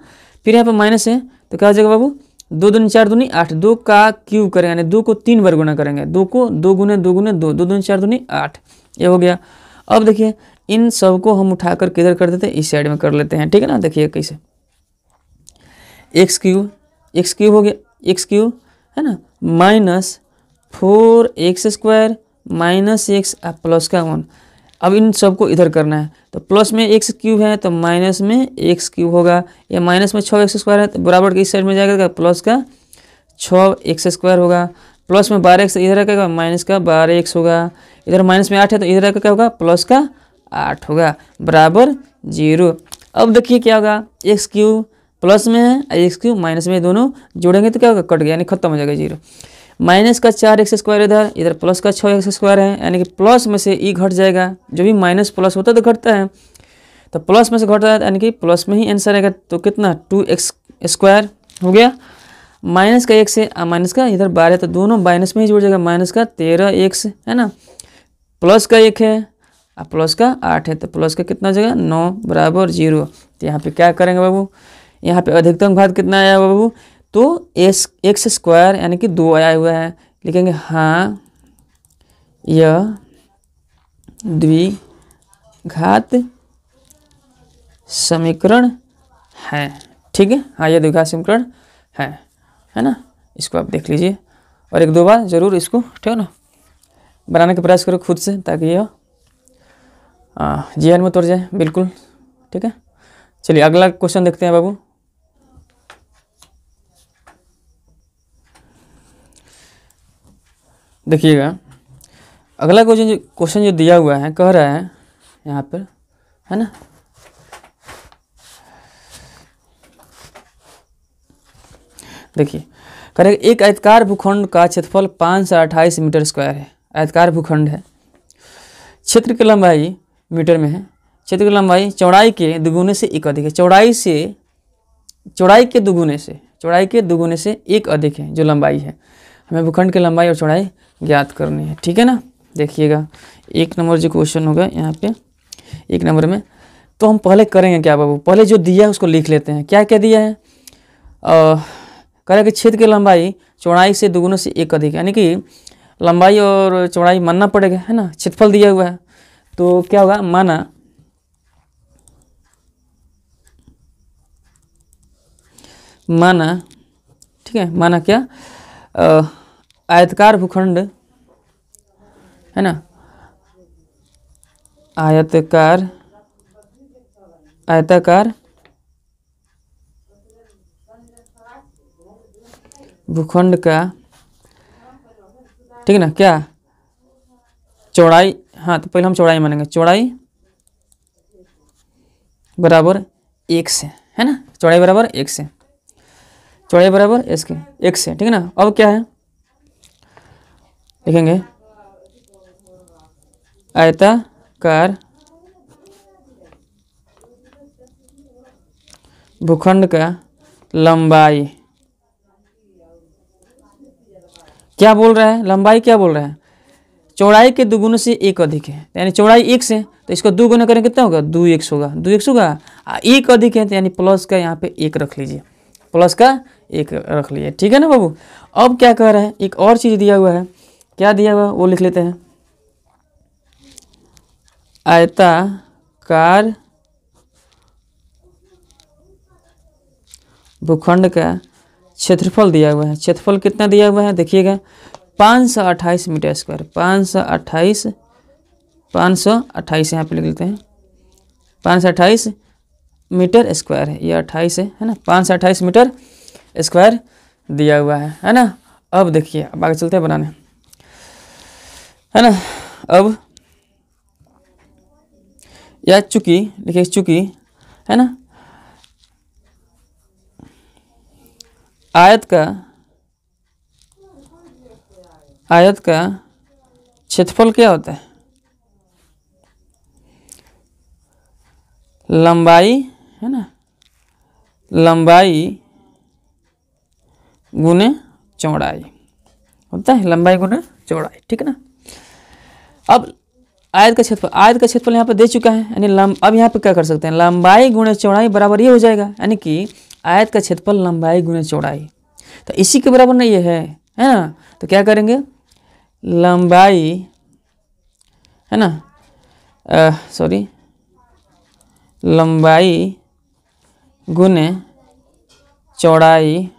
फिर यहाँ पर माइनस है तो क्या हो जाएगा बाबू, 2 दूनी 4 दूनी 8, 2 का क्यूब करेंगे यानी 2 को 3 बार गुना करेंगे, 2 को 2 गुने 2 गुने 2, 2 दूनी 4 दूनी 8, ये हो गया। अब देखिए इन सब को हम उठाकर किधर कर देते हैं, इस साइड में कर लेते हैं, ठीक है ना। देखिए कैसे एक्स क्यूब हो गया, एक्स क्यूब है ना -4x² -x प्लस का 1। अब इन सबको इधर करना है तो प्लस में x क्यूब है तो माइनस में x क्यूब होगा, या माइनस में 6x² है तो बराबर के इस साइड में जाएगा प्लस का 6x² होगा, प्लस में 12x इधर क्या माइनस का 12x होगा, इधर माइनस में 8 है तो इधर का क्या होगा प्लस का 8 होगा बराबर 0। अब देखिए क्या होगा, एक्स क्यूब प्लस में है एक्स क्यूब माइनस में, दोनों जोड़ेंगे तो क्या होगा कट गया यानी खत्म हो जाएगा 0। माइनस का 4x² इधर प्लस का 6x² है यानी कि प्लस में से ई घट जाएगा, जो भी माइनस प्लस होता है तो घटता है, तो प्लस में से घटता है यानी कि प्लस में ही आंसर आएगा, तो कितना 2x² हो गया। माइनस का 1 है माइनस का इधर 12 तो दोनों माइनस में ही जुड़ जाएगा, माइनस का 13x है ना, प्लस का 1 है और प्लस का 8 है तो प्लस का कितना हो जाएगा 9 बराबर 0। तो यहाँ पे क्या करेंगे बाबू, यहाँ पे अधिकतम घात कितना आया बाबू, तो x² यानी कि 2 आया हुआ है, लिखेंगे हाँ यह द्विघात समीकरण है, ठीक है, हाँ यह द्विघात समीकरण है ना। इसको आप देख लीजिए और 1-2 बार जरूर इसको, ठीक है ना, बनाने का प्रयास करो खुद से ताकि यह जीवन में उतर जाए बिल्कुल, ठीक है। चलिए अगला क्वेश्चन देखते हैं बाबू। देखिएगा अगला क्वेश्चन जो दिया हुआ है, कह रहा है यहाँ पर है ना, देखिए कह रहे एक आयताकार भूखंड का क्षेत्रफल 528 मीटर स्क्वायर है, आयताकार भूखंड है, क्षेत्र की लंबाई मीटर में है, क्षेत्र की लंबाई चौड़ाई के दुगुने से एक अधिक है, चौड़ाई के दुगुने से एक अधिक है जो लंबाई है, हमें भूखंड की लंबाई और चौड़ाई ज्ञात करनी है, ठीक है ना। देखिएगा 1 नंबर जो क्वेश्चन होगा यहाँ पे 1 नंबर में, तो हम पहले करेंगे क्या बाबू, पहले जो दिया है उसको लिख लेते हैं। क्या क्या दिया है, कह कि क्षेत्र की लंबाई चौड़ाई से दुगुने से एक अधिक, यानी कि लंबाई और चौड़ाई मानना पड़ेगा है ना, क्षेत्रफल दिया हुआ है तो क्या होगा माना ठीक है, माना क्या आयताकार भूखंड है ना, आयताकार भूखंड का, ठीक है ना, क्या चौड़ाई, हाँ तो पहले हम चौड़ाई मानेंगे, चौड़ाई बराबर 1 से है ना, चौड़ाई बराबर 1 से, चौड़ाई बराबर x से, ठीक है ना। अब क्या है लिखेंगे आयताकार भूखंड का लंबाई, क्या बोल रहा है, लंबाई क्या बोल रहा है, चौड़ाई के दुगुने से एक अधिक है, यानी चौड़ाई 1 से तो इसको 2 गुना करें कितना होगा 2x होगा, 2x होगा, एक अधिक है तो यानी प्लस का यहाँ पे 1 रख लीजिए, प्लस का 1 रख लीजिए, ठीक है ना बाबू। अब क्या कह रहा है, एक और चीज़ दिया हुआ है, क्या दिया हुआ वो लिख लेते हैं, आयताकार भूखंड का क्षेत्रफल दिया हुआ है। क्षेत्रफल कितना दिया हुआ है देखिएगा, 528 मीटर स्क्वायर। 528 यहाँ पे लिख लेते हैं, 528 मीटर स्क्वायर है, ये 28 है ना, 528 मीटर स्क्वायर दिया हुआ है ना। अब देखिए, अब आगे चलते हैं बनाने, है ना। अब या चूंकि देखिए, चूंकि है ना आयत का क्षेत्रफल क्या होता है, लंबाई, है ना, लंबाई गुने चौड़ाई होता है, लंबाई गुने चौड़ाई, ठीक है ना। अब आयत का क्षेत्रफल यहाँ पे दे चुका है, यानी अब यहाँ पे क्या कर सकते हैं, लंबाई गुणे चौड़ाई बराबर ये हो जाएगा, यानी कि आयत का क्षेत्रफल लंबाई गुणे चौड़ाई, तो इसी के बराबर नहीं है ना। तो क्या करेंगे, लंबाई, है ना, सॉरी, लंबाई गुने चौड़ाई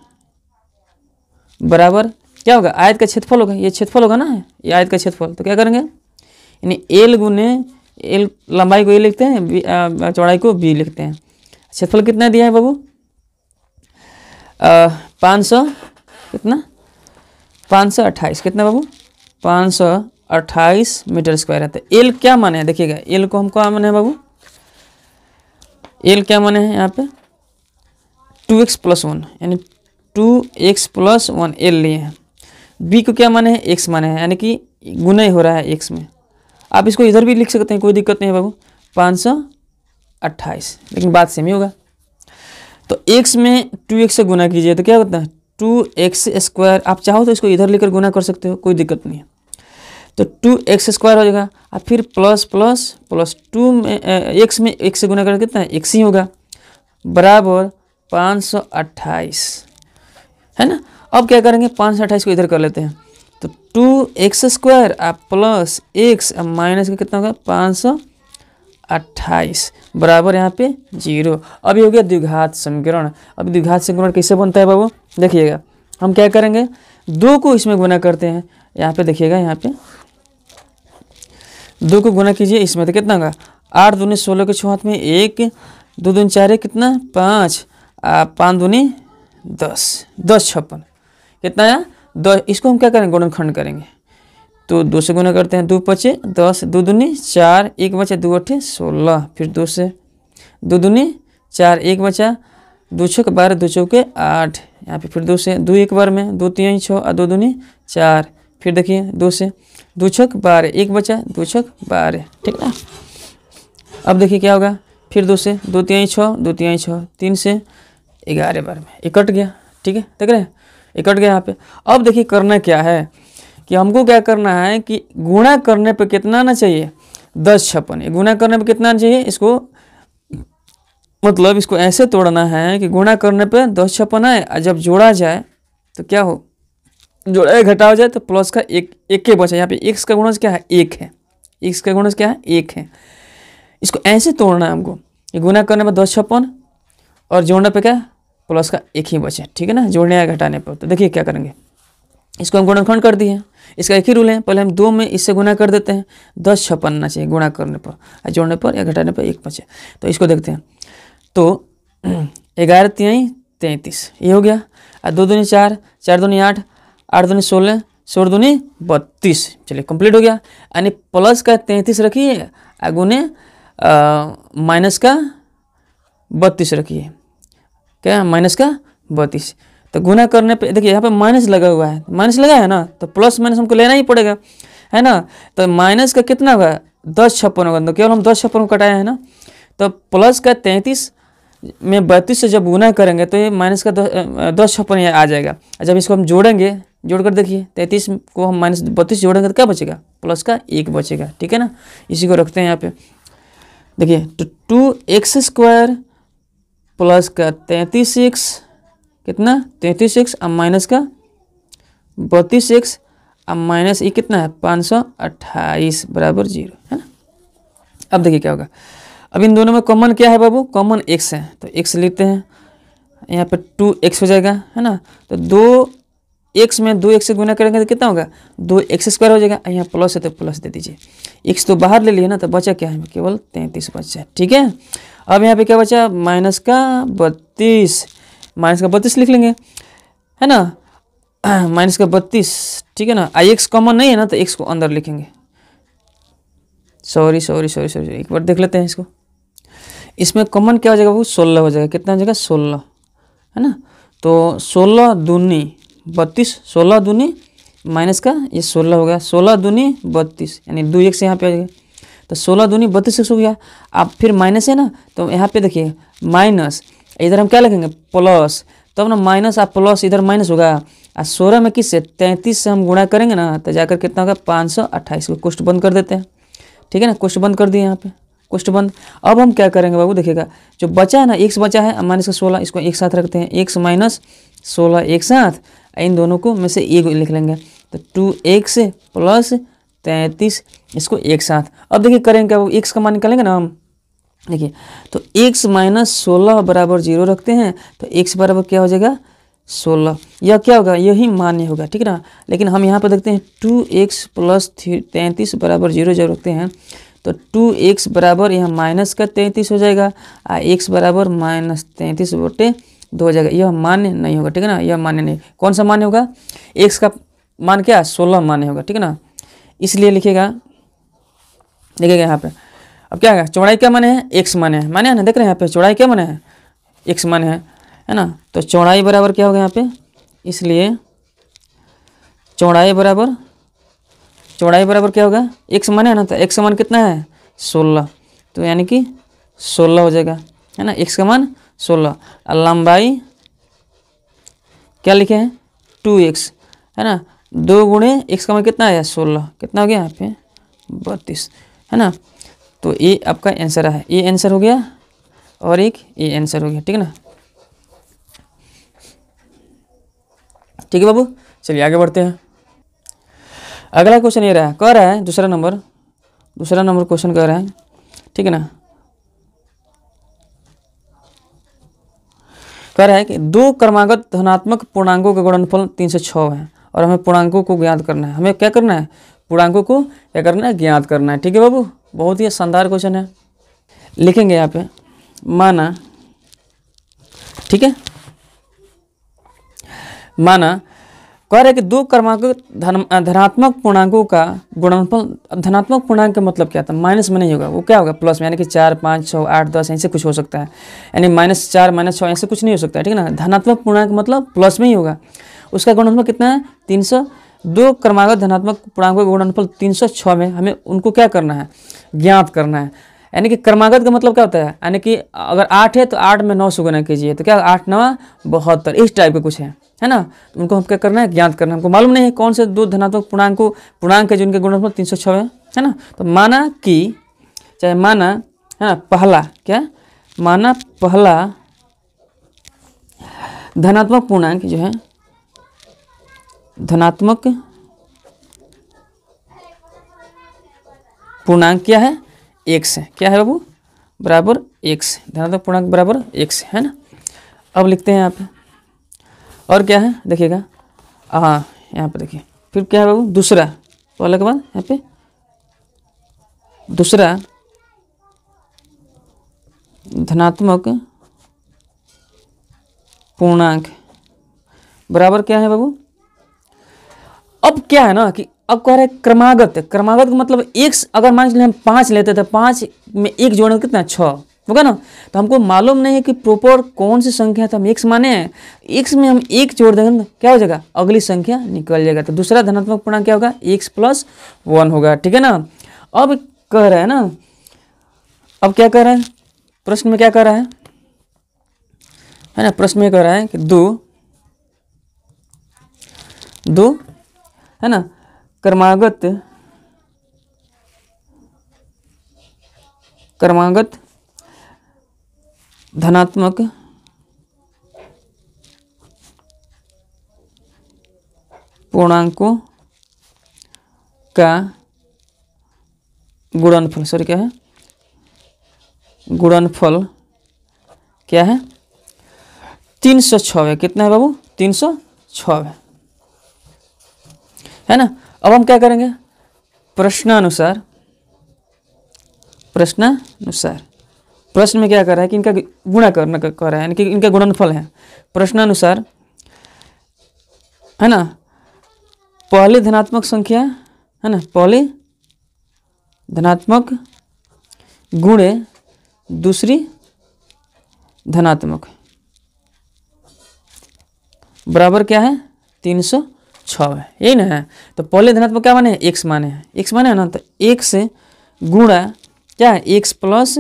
बराबर क्या होगा, आयत का क्षेत्रफल होगा, ये क्षेत्रफल होगा ना, ये आयत का क्षेत्रफल। तो क्या करेंगे, यानी एल गुने एल, लंबाई को ए लिखते हैं, चौड़ाई को बी लिखते हैं। क्षेत्रफल कितना दिया है बाबू, 500 कितना, 528 कितना बाबू, 528 मीटर स्क्वायर है। तो एल क्या माने हैं देखिएगा, एल को हम क्या माने हैं बाबू, एल क्या माने हैं यहाँ पे 2x + 1, यानी 2x + 1 एल लिए हैं। बी को क्या माने हैं, x माने हैं, यानी कि गुना ही हो रहा है x में। आप इसको इधर भी लिख सकते हैं, कोई दिक्कत नहीं है बाबू, 528, लेकिन बात सेम ही होगा। तो x में 2x से गुना कीजिए तो क्या होता है 2x²। आप चाहो तो इसको इधर लेकर गुना कर सकते हो, कोई दिक्कत नहीं है। तो 2x² हो जाएगा, और फिर प्लस 2 में x में x से गुना कर कितना है x ही होगा, बराबर 528, है ना। अब क्या करेंगे, 528 को इधर कर लेते हैं, तो 2x² आप प्लस x माइनस का कितना होगा 528 बराबर यहाँ पे 0। अब ये हो गया द्विघात समीकरण। अब द्विघात समीकरण कैसे बनता है बाबू, देखिएगा, हम क्या करेंगे, 2 को इसमें गुना करते हैं, यहाँ पे देखिएगा, यहाँ पे 2 को गुना कीजिए इसमें, तो कितना होगा 8 दूनी 16 के 6 हाथ में 1, 2 दूनी 4 कितना 5, 5 दूनी 10, 10 56 कितना है 10। इसको हम क्या करेंगे, गुणनखंड करेंगे, तो 2 से गुना करते हैं, 2 पचे 10, 2 दूनी 4, 1 बचा 2 8 16, फिर 2 से 2 दूनी 4, 1 बचा 2 6 12, 2 चौके 8, यहाँ पे फिर 2 से 2 एक बार में 2 3 6 और 2 दूनी 4, फिर देखिए 2 से 2 6 12, 1 बचा 2 6 12, ठीक है। अब देखिए क्या होगा, फिर 2 से 2 3 6, 2 3 6, 3 से 11 बार में, ये कट गया, ठीक है, देख रहे हैं, ये कट गया यहाँ पे। अब देखिए करना क्या है कि हमको क्या करना है कि गुणा करने पे कितना आना चाहिए 10 56, गुणा करने पे कितना आना चाहिए, इसको मतलब इसको ऐसे तोड़ना है कि गुणा करने पे 10 56 आए, और जब जोड़ा जाए तो क्या हो, जोड़ा घटाया जाए तो प्लस का एक के बचा। यहाँ पे x का गुणज क्या है 1 है, x का गुणज क्या है 1 है। इसको ऐसे तोड़ना है हमको कि गुणा करने पे 10 56 और जोड़ने पे क्या प्लस का 1 ही बचे, ठीक है ना, जोड़ने या घटाने पर। तो देखिए क्या करेंगे, इसको हम गुणनखंड कर दिए, इसका एक ही रूल है, पहले हम 2 में इससे गुना कर देते हैं, 10 56 आना चाहिए गुणा करने पर, और जोड़ने पर या घटाने पर 1 बचे। तो इसको देखते हैं, तो 11 3 33 ये हो गया, और 2 दूनी 4, 4 दूनी 8, 8 दूनी 16, 16 दूनी 32, चलिए कंप्लीट हो गया। यानी प्लस का 33 रखिए और गुने माइनस का 32 रखिए, क्या माइनस का 32। तो गुना करने पे देखिए यहाँ पे माइनस लगा हुआ है, माइनस लगा है ना, तो प्लस माइनस हमको लेना ही पड़ेगा, है ना। तो माइनस का कितना होगा 10 56 होगा, तो केवल हम 10 56 को कटाया है ना। तो प्लस का 33 में 32 से जब गुना करेंगे तो ये माइनस का 10 56 आ जाएगा। जब इसको हम जोड़ेंगे, जोड़कर देखिए 33 को हम माइनस 32 जोड़ेंगे तो क्या बचेगा, प्लस का 1 बचेगा, ठीक है ना। इसी को रखते हैं यहाँ पे, देखिए तो 2x² प्लस का 33x कितना 33x अब माइनस का 32x अब माइनस ये कितना है 528 बराबर 0, है ना। अब देखिए क्या होगा, अब इन दोनों में कॉमन क्या है बाबू, कॉमन x है, तो x लेते हैं, यहाँ पे 2x हो जाएगा, है ना। तो 2x में 2x से गुना करेंगे तो कितना होगा, 2x² हो जाएगा। यहाँ प्लस है तो प्लस दे दीजिए, x तो बाहर ले लिए ना, तो बचा क्या है, केवल 33 बचा। ठीक है, अब यहाँ पे क्या बचा, माइनस का 32 लिख लेंगे, है ना, माइनस का 32। ठीक है ना, x कॉमन नहीं है ना, तो x को अंदर लिखेंगे। सॉरी, एक बार देख लेते हैं इसको। इसमें कॉमन क्या हो जाएगा वो, 16 हो जाएगा। कितना हो जाएगा, 16, है ना। तो 16 दूनी 32, 16 दूनी माइनस का ये 16 हो गया, 16 दूनी 32, यानी 2x यहाँ पे आ जाएगा। तो 16 दूनी 32 हो गया। अब फिर माइनस है ना, तो यहाँ पे देखिए माइनस, इधर हम क्या लिखेंगे, प्लस, तब ना माइनस आप प्लस इधर माइनस होगा। और 16 में किससे, 33 से हम गुणा करेंगे ना, तो जाकर कितना होगा, 528 को कोष्ट बंद कर देते हैं। ठीक है ना, कोष्ट बंद कर दिए यहाँ पे, कोष्ट बंद। अब हम क्या करेंगे बाबू, देखिएगा जो बचा है ना, x बचा है माइनस का 16, इसको एक साथ रखते हैं, x माइनस 16 एक साथ, इन दोनों को में से एक लिख लेंगे। तो 2x प्लस 33, इसको एक साथ। अब देखिए करेंगे क्या, वो x का मान निकालेंगे ना हम। देखिए तो x माइनस 16 बराबर 0 रखते हैं, तो x बराबर क्या हो जाएगा, 16। यह क्या होगा, यही मान्य होगा। ठीक है ना, लेकिन हम यहाँ पर देखते हैं 2x प्लस 33 बराबर 0 जब रखते हैं, तो 2x बराबर यहाँ माइनस का 33 हो जाएगा, और x बराबर माइनस 33/2 हो जाएगा। यह मान्य नहीं होगा। ठीक है ना, यह मान्य नहीं। कौन सा मान्य होगा, x का मान क्या, 16 मान्य होगा। ठीक है ना, इसलिए लिखेगा, देखिएगा यहाँ पे। अब क्या है, चौड़ाई क्या माने है, x माने है ना, देख रहे हैं यहाँ पे चौड़ाई क्या माने है, x माने है ना। तो चौड़ाई बराबर क्या होगा यहाँ पे, इसलिए चौड़ाई बराबर क्या होगा, x माने है ना, तो x का मान कितना है, 16, तो यानी कि 16 हो जाएगा, है ना, x का मान 16। और लंबाई क्या लिखे हैं, 2x, है ना, 2 गुणे x का मान कितना है, 16, कितना हो गया यहाँ पे 32, है ना। तो ये आपका आंसर है, ये आंसर हो गया, और एक ये आंसर हो गया। ठीक है ना, ठीक है बाबू, चलिए आगे बढ़ते हैं। अगला क्वेश्चन ये रहा, कह रहा है दूसरा नंबर क्वेश्चन कह रहा है। ठीक है ना, कह रहा है कि 2 क्रमागत धनात्मक पूर्णांकों का गुणनफल 306 है, और हमें पूर्णांकों को ज्ञात करना है। हमें क्या करना है, पूर्णांकों को क्या करना है, ज्ञात करना है। ठीक है बाबू, बहुत ही शानदार क्वेश्चन है। लिखेंगे यहाँ पे, माना, ठीक है, माना कह रहे कि 2 क्रमागत धनात्मक पूर्णांकों का गुणनफल। धनात्मक पूर्णांक का मतलब क्या था, माइनस में नहीं होगा, वो क्या होगा, प्लस में, यानी कि 4, 5, 6, 8, 10 ऐसे कुछ हो सकता है, यानी -4 -6 ऐसे कुछ नहीं हो सकता है। ठीक है ना, धनात्मक पूर्णांक मतलब प्लस में ही होगा। उसका गुणनफल कितना है, 300। 2 क्रमागत धनात्मक पूर्णांकों का गुणनफल 306 में हमें उनको क्या करना है, ज्ञात करना है। यानी कि क्रमागत का मतलब क्या होता है, यानी कि अगर 8 है तो 8 में 9 से गुना कीजिए, तो क्या 8 9 72, इस टाइप का कुछ है ना। तो उनको हम क्या करना है, ज्ञात करना है। हमको मालूम नहीं है कौन से 2 धनात्मक पूर्णांक है जिनके गुणनफल 306 है ना। तो माना कि, चाहे माना, है ना, पहला क्या, माना पहला धनात्मक पूर्णांक जो है, धनात्मक पूर्णांक क्या है, x है। क्या है बाबू, बराबर x, धनात्मक पूर्णांक बराबर x, है ना। अब लिखते हैं यहाँ पे, और क्या है देखिएगा, हाँ यहाँ पे देखिए, फिर क्या है बाबू, दूसरा, पहले के बाद यहाँ पे दूसरा धनात्मक पूर्णांक बराबर क्या है बाबू। अब क्या है ना कि अब कह रहे क्रमागत का मतलब x, अगर मान लीजिए हम 5 लेते थे, 5 में 1 जोड़ना कितना, 6 होगा ना। तो हमको मालूम नहीं है कि प्रॉपर कौन सी संख्या है, तो हम x माने हैं, x में हम 1 जोड़ देंगे तो क्या हो जाएगा, अगली संख्या निकल जाएगा। तो दूसरा धनात्मक पूर्णांक क्या होगा, x + 1 होगा। ठीक है ना। अब कह रहा है ना, अब क्या कह रहा है, प्रश्न में क्या कह रहा है ना, प्रश्न में कह रहा है कि 2 है ना, क्रमागत धनात्मक पूर्णांकों का गुणनफल, सॉरी क्या है, गुणनफल क्या है 306 है। कितना है बाबू 306 है ना। अब हम क्या करेंगे प्रश्नानुसार प्रश्न में क्या कर रहा है कि इनका गुणा करना कर रहा है, यानी कि इनका गुणनफल है। प्रश्नानुसार है ना, पहली धनात्मक संख्या है ना, पहली धनात्मक गुणे दूसरी धनात्मक बराबर क्या है 306 है, यही ना है। तो पहले धनात्मक क्या माने x माने हैं, x माने है ना, तो x से गुणा क्या है x +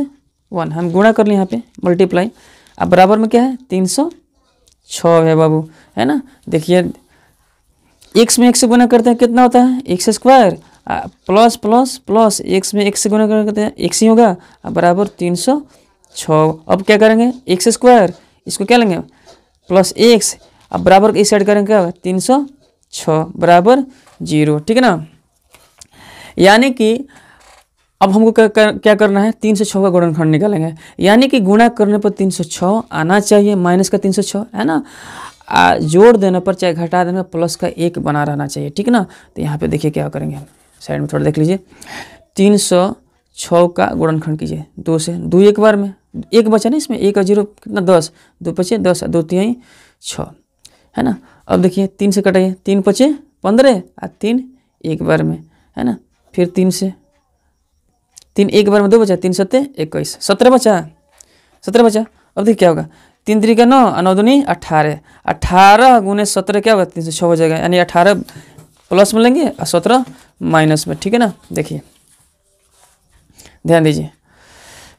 1, हम गुणा कर लें यहाँ पे मल्टीप्लाई। अब बराबर में क्या है 306 है बाबू, है ना। देखिए x में x से गुणा करते हैं कितना होता है x² plus plus plus x में x से गुणा करते हैं x ही होगा, बराबर 306। अब क्या करेंगे x², इसको क्या लेंगे प्लस x, अब बराबर इस साइड करेंगे क्या होगा 306 बराबर 0, ठीक है ना। यानी कि अब हमको क्या करना है 306 का गुणनखंड निकालेंगे, यानी कि गुणा करने पर 306 आना चाहिए, माइनस का 306 है ना, जोड़ देने पर चाहे घटा देने पर प्लस का 1 बना रहना चाहिए, ठीक है ना। तो यहाँ पे देखिए क्या करेंगे, साइड में थोड़ा देख लीजिए, 306 का गुणनखंड कीजिए 2 से, 2 एक बार में 1 बचा ना इसमें, 1 और 0 कितना 10, 2 पचे 10, 2 3 6 है ना। अब देखिए 3 से कटाइए, 3 पचे 15 और 3 एक बार में है ना, फिर 3 से 3 एक बार में 2 बचा, 3 7 21, 17 बचा। अब देखिए क्या होगा 3 3 का 9 और 9 दूनी 18, 18 गुने 17 क्या होगा 306 हो जाएगा, यानी 18 प्लस में लेंगे और 17 माइनस में, ठीक है ना। देखिए ध्यान दीजिए,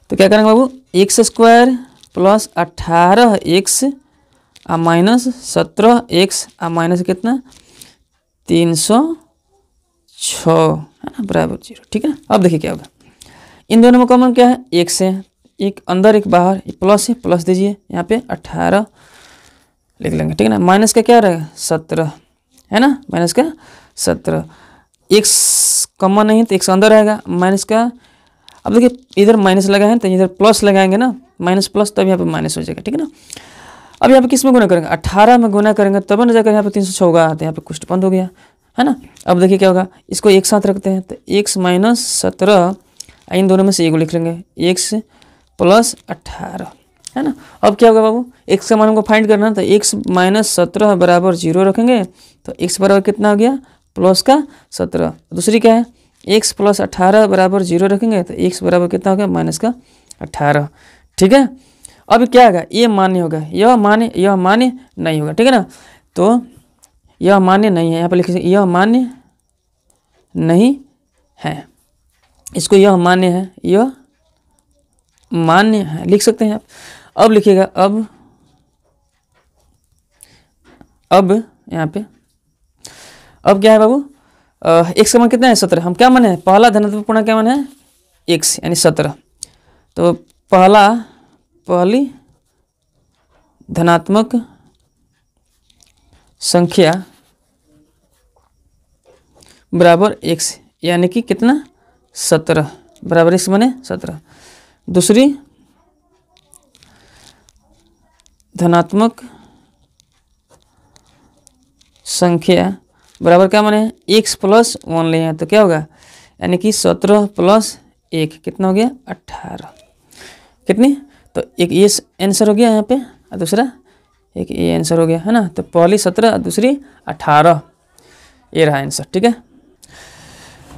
तो क्या करेंगे बाबू x² प्लस 18x और माइनस 17x और माइनस कितना 306 है ना, बराबर 0, ठीक है ना। अब देखिए क्या होगा, इन दोनों में कॉमन क्या है x है, एक अंदर एक बाहर, प्लस है प्लस दीजिए यहाँ पे 18 लिख लेंगे, ठीक है ना। माइनस का क्या रहेगा 17 है ना, माइनस का 17, x कॉमन नहीं तो x अंदर रहेगा माइनस का। अब देखिए इधर माइनस लगा है तो इधर प्लस लगाएंगे ना, माइनस प्लस, तब यहाँ पे माइनस हो जाएगा, ठीक है ना। अब यहाँ पे किस में गुना करेंगे 18 में गुना करेंगे तब न जाकर यहाँ पे 306 होगा, तो यहाँ पे कुछ बंद हो गया है ना। अब देखिए क्या होगा, इसको एक साथ रखते हैं तो x - 17, इन दोनों में से एक लिख लेंगे x + 18 है ना। अब क्या होगा बाबू x का मान हमको फाइंड करना है, तो x - 17 बराबर 0 रखेंगे, तो x बराबर कितना हो गया प्लस का 17। दूसरी क्या है x + 18 बराबर 0 रखेंगे, तो x बराबर कितना हो गया माइनस का 18, ठीक है। अब क्या होगा ये मान्य होगा, यह मान्य नहीं होगा, ठीक है ना। तो यह मान्य नहीं है, यहाँ पर लिख सकते यह मान्य नहीं है, इसको यह मान्य है, यह मान्य है लिख सकते हैं आप। अब लिखिएगा अब यहाँ पे अब क्या है बाबू x का मान कितना है 17, हम क्या माने पहला धनात्मक पूर्णांक क्या माने है x यानी 17, तो पहली धनात्मक संख्या बराबर x यानी कि कितना 17 बराबर x माने 17। दूसरी धनात्मक संख्या बराबर क्या माने x + 1 ले हैं, तो क्या होगा यानी कि 17 + 1 कितना हो गया 18, कितनी, तो एक ये आंसर हो गया यहाँ पे और दूसरा एक ये आंसर हो गया है ना। तो पहली 17 और दूसरी 18, ये रहा आंसर, ठीक है।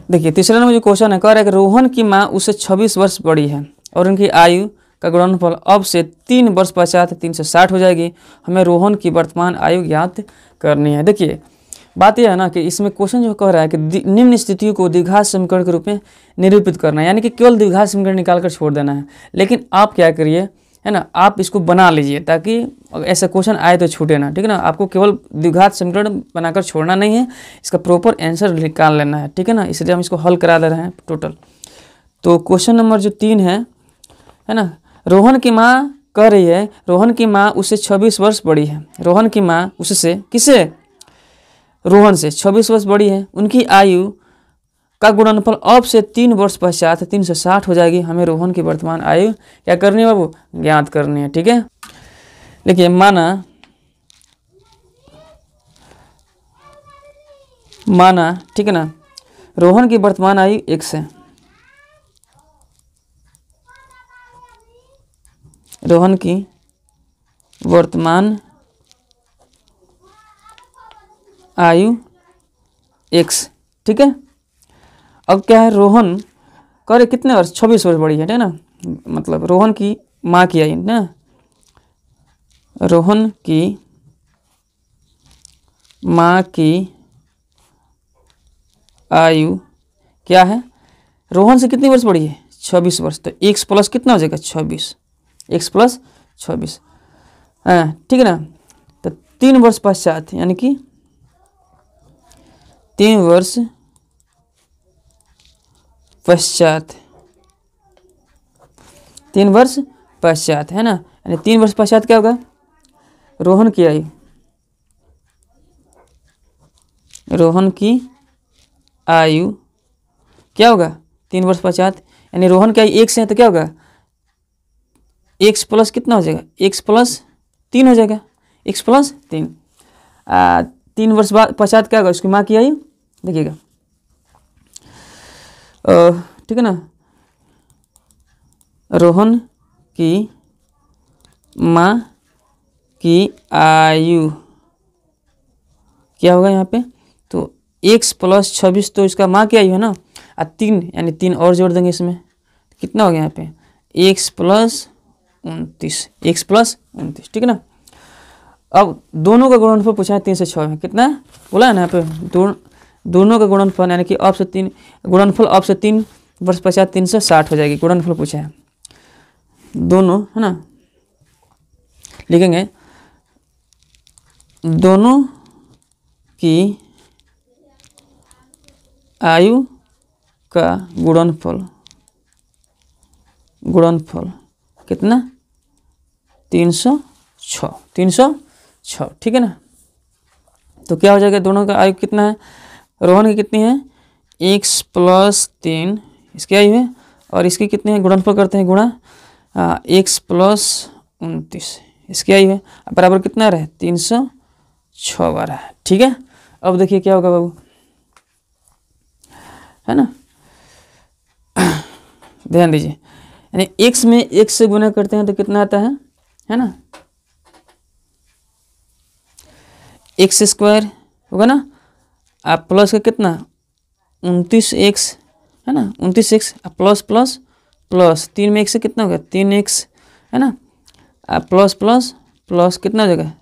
देखिए तीसरा नंबर जो क्वेश्चन है कह रहा है कि रोहन की माँ उससे 26 वर्ष बड़ी है और उनकी आयु का गुणनफल अब से 3 वर्ष पश्चात 360 हो जाएगी, हमें रोहन की वर्तमान आयु ज्ञात करनी है। देखिए बात यह है ना कि इसमें क्वेश्चन जो कह रहा है कि निम्न स्थितियों को द्विघात समीकरण के रूप में निरूपित करना है, यानी कि केवल द्विघात समीकरण निकाल कर छोड़ देना है। लेकिन आप क्या करिए है ना, आप इसको बना लीजिए ताकि ऐसा क्वेश्चन आए तो छूटे ना, ठीक है ना। आपको केवल द्विघात समीकरण बनाकर छोड़ना नहीं है, इसका प्रॉपर आंसर निकाल लेना है, ठीक है ना। इसलिए हम इसको हल करा दे रहे हैं टोटल। तो क्वेश्चन नंबर जो 3 है ना, रोहन की माँ कह रही है रोहन की माँ उससे 26 वर्ष बड़ी है, रोहन की माँ उससे किससे रोहन से 26 वर्ष बड़ी है, उनकी आयु का गुणनफल अब से 3 वर्ष पश्चात 360 हो जाएगी। हमें रोहन की वर्तमान आयु क्या करनी है बाबू, ज्ञात करनी है। ठीक है, देखिए माना ठीक है ना, रोहन की वर्तमान आयु 1 है, रोहन की वर्तमान आयु 1। ठीक है, अब क्या है, रोहन करे कितने वर्ष, 26 वर्ष बड़ी है ना, मतलब रोहन की माँ की आयु ना, रोहन की माँ की आयु क्या है, रोहन से कितनी वर्ष बड़ी है, 26 वर्ष। तो x प्लस कितना हो जाएगा, 26, x प्लस 26। हाँ ठीक है ना, तो 3 वर्ष पश्चात यानी कि 3 वर्ष पश्चात, 3 वर्ष पश्चात है ना, यानी 3 वर्ष पश्चात क्या होगा, रोहन की आयु, रोहन की आयु क्या होगा 3 वर्ष पश्चात, यानी रोहन की आयु 1 से है तो क्या होगा, x प्लस कितना हो जाएगा, x प्लस 3 हो जाएगा, x प्लस 3। 3 वर्ष बाद पश्चात क्या होगा, उसकी माँ की आयु देखिएगा, ठीक है ना, रोहन की माँ की आयु क्या होगा यहाँ पे, तो x प्लस 26 तो इसका माँ की आयु है ना, 3 यानी 3 और जोड़ देंगे इसमें, कितना हो गया यहाँ पे, x प्लस 29, x प्लस 29। ठीक है ना, अब दोनों का गुणनफल पूछा है 3 से 6 में, कितना बोला है ना यहाँ पे, दोनों का गुणनफल यानी कि अब से 3 गुणनफल अब से 3 वर्ष पश्चात 360 हो जाएगी, गुणनफल पूछा है दोनों है ना, लिखेंगे दोनों की आयु का गुणनफल कितना, 306। ठीक है ना, तो क्या हो जाएगा, दोनों का आयु कितना है, रोहन की कितनी है, x प्लस 3 इसकी आयु है, और इसकी कितनी है, गुणनफल करते हैं गुणा, x प्लस 29 इसकी आयु है, बराबर कितना रहे, 306 बार है। ठीक है, अब देखिए क्या होगा बाबू, है ना, ध्यान दीजिए, यानी x में x से गुना करते हैं तो कितना आता है ना, x स्क्वायर होगा ना, आप प्लस का कितना 29x है ना, 29x प्लस प्लस प्लस 3 में x से कितना होगा 3x है ना, प्लस प्लस प्लस कितना हो जाएगा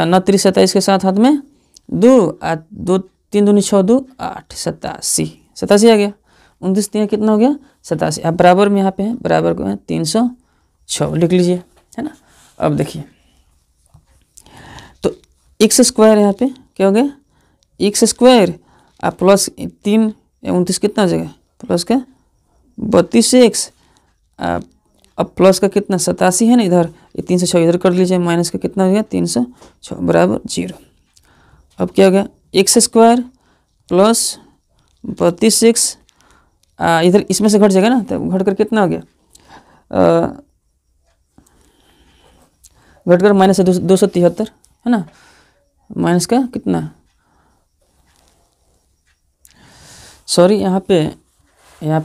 29 27 के साथ हाथ में 2 2 3 दूनी 6 2 8 87 आ गया, 29 3 कितना हो गया 87, अब बराबर में यहाँ पे है, बराबर को है 306 लिख लीजिए है ना। अब देखिए तो x स्क्वायर यहाँ पे क्या हो गया, x स्क्वायर प्लस 3 29 कितना हो जाएगा, प्लस का 32x अब प्लस का कितना 87 है ना, इधर ये 306 इधर कर लीजिए, माइनस का कितना हो गया 306 बराबर 0। अब क्या हो गया x स्क्वायर प्लस 32x इधर इसमें से घट जाएगा ना, तो घट कर कितना हो गया, घट कर माइनस 273 है ना, माइनस का कितना, सॉरी यहाँ पे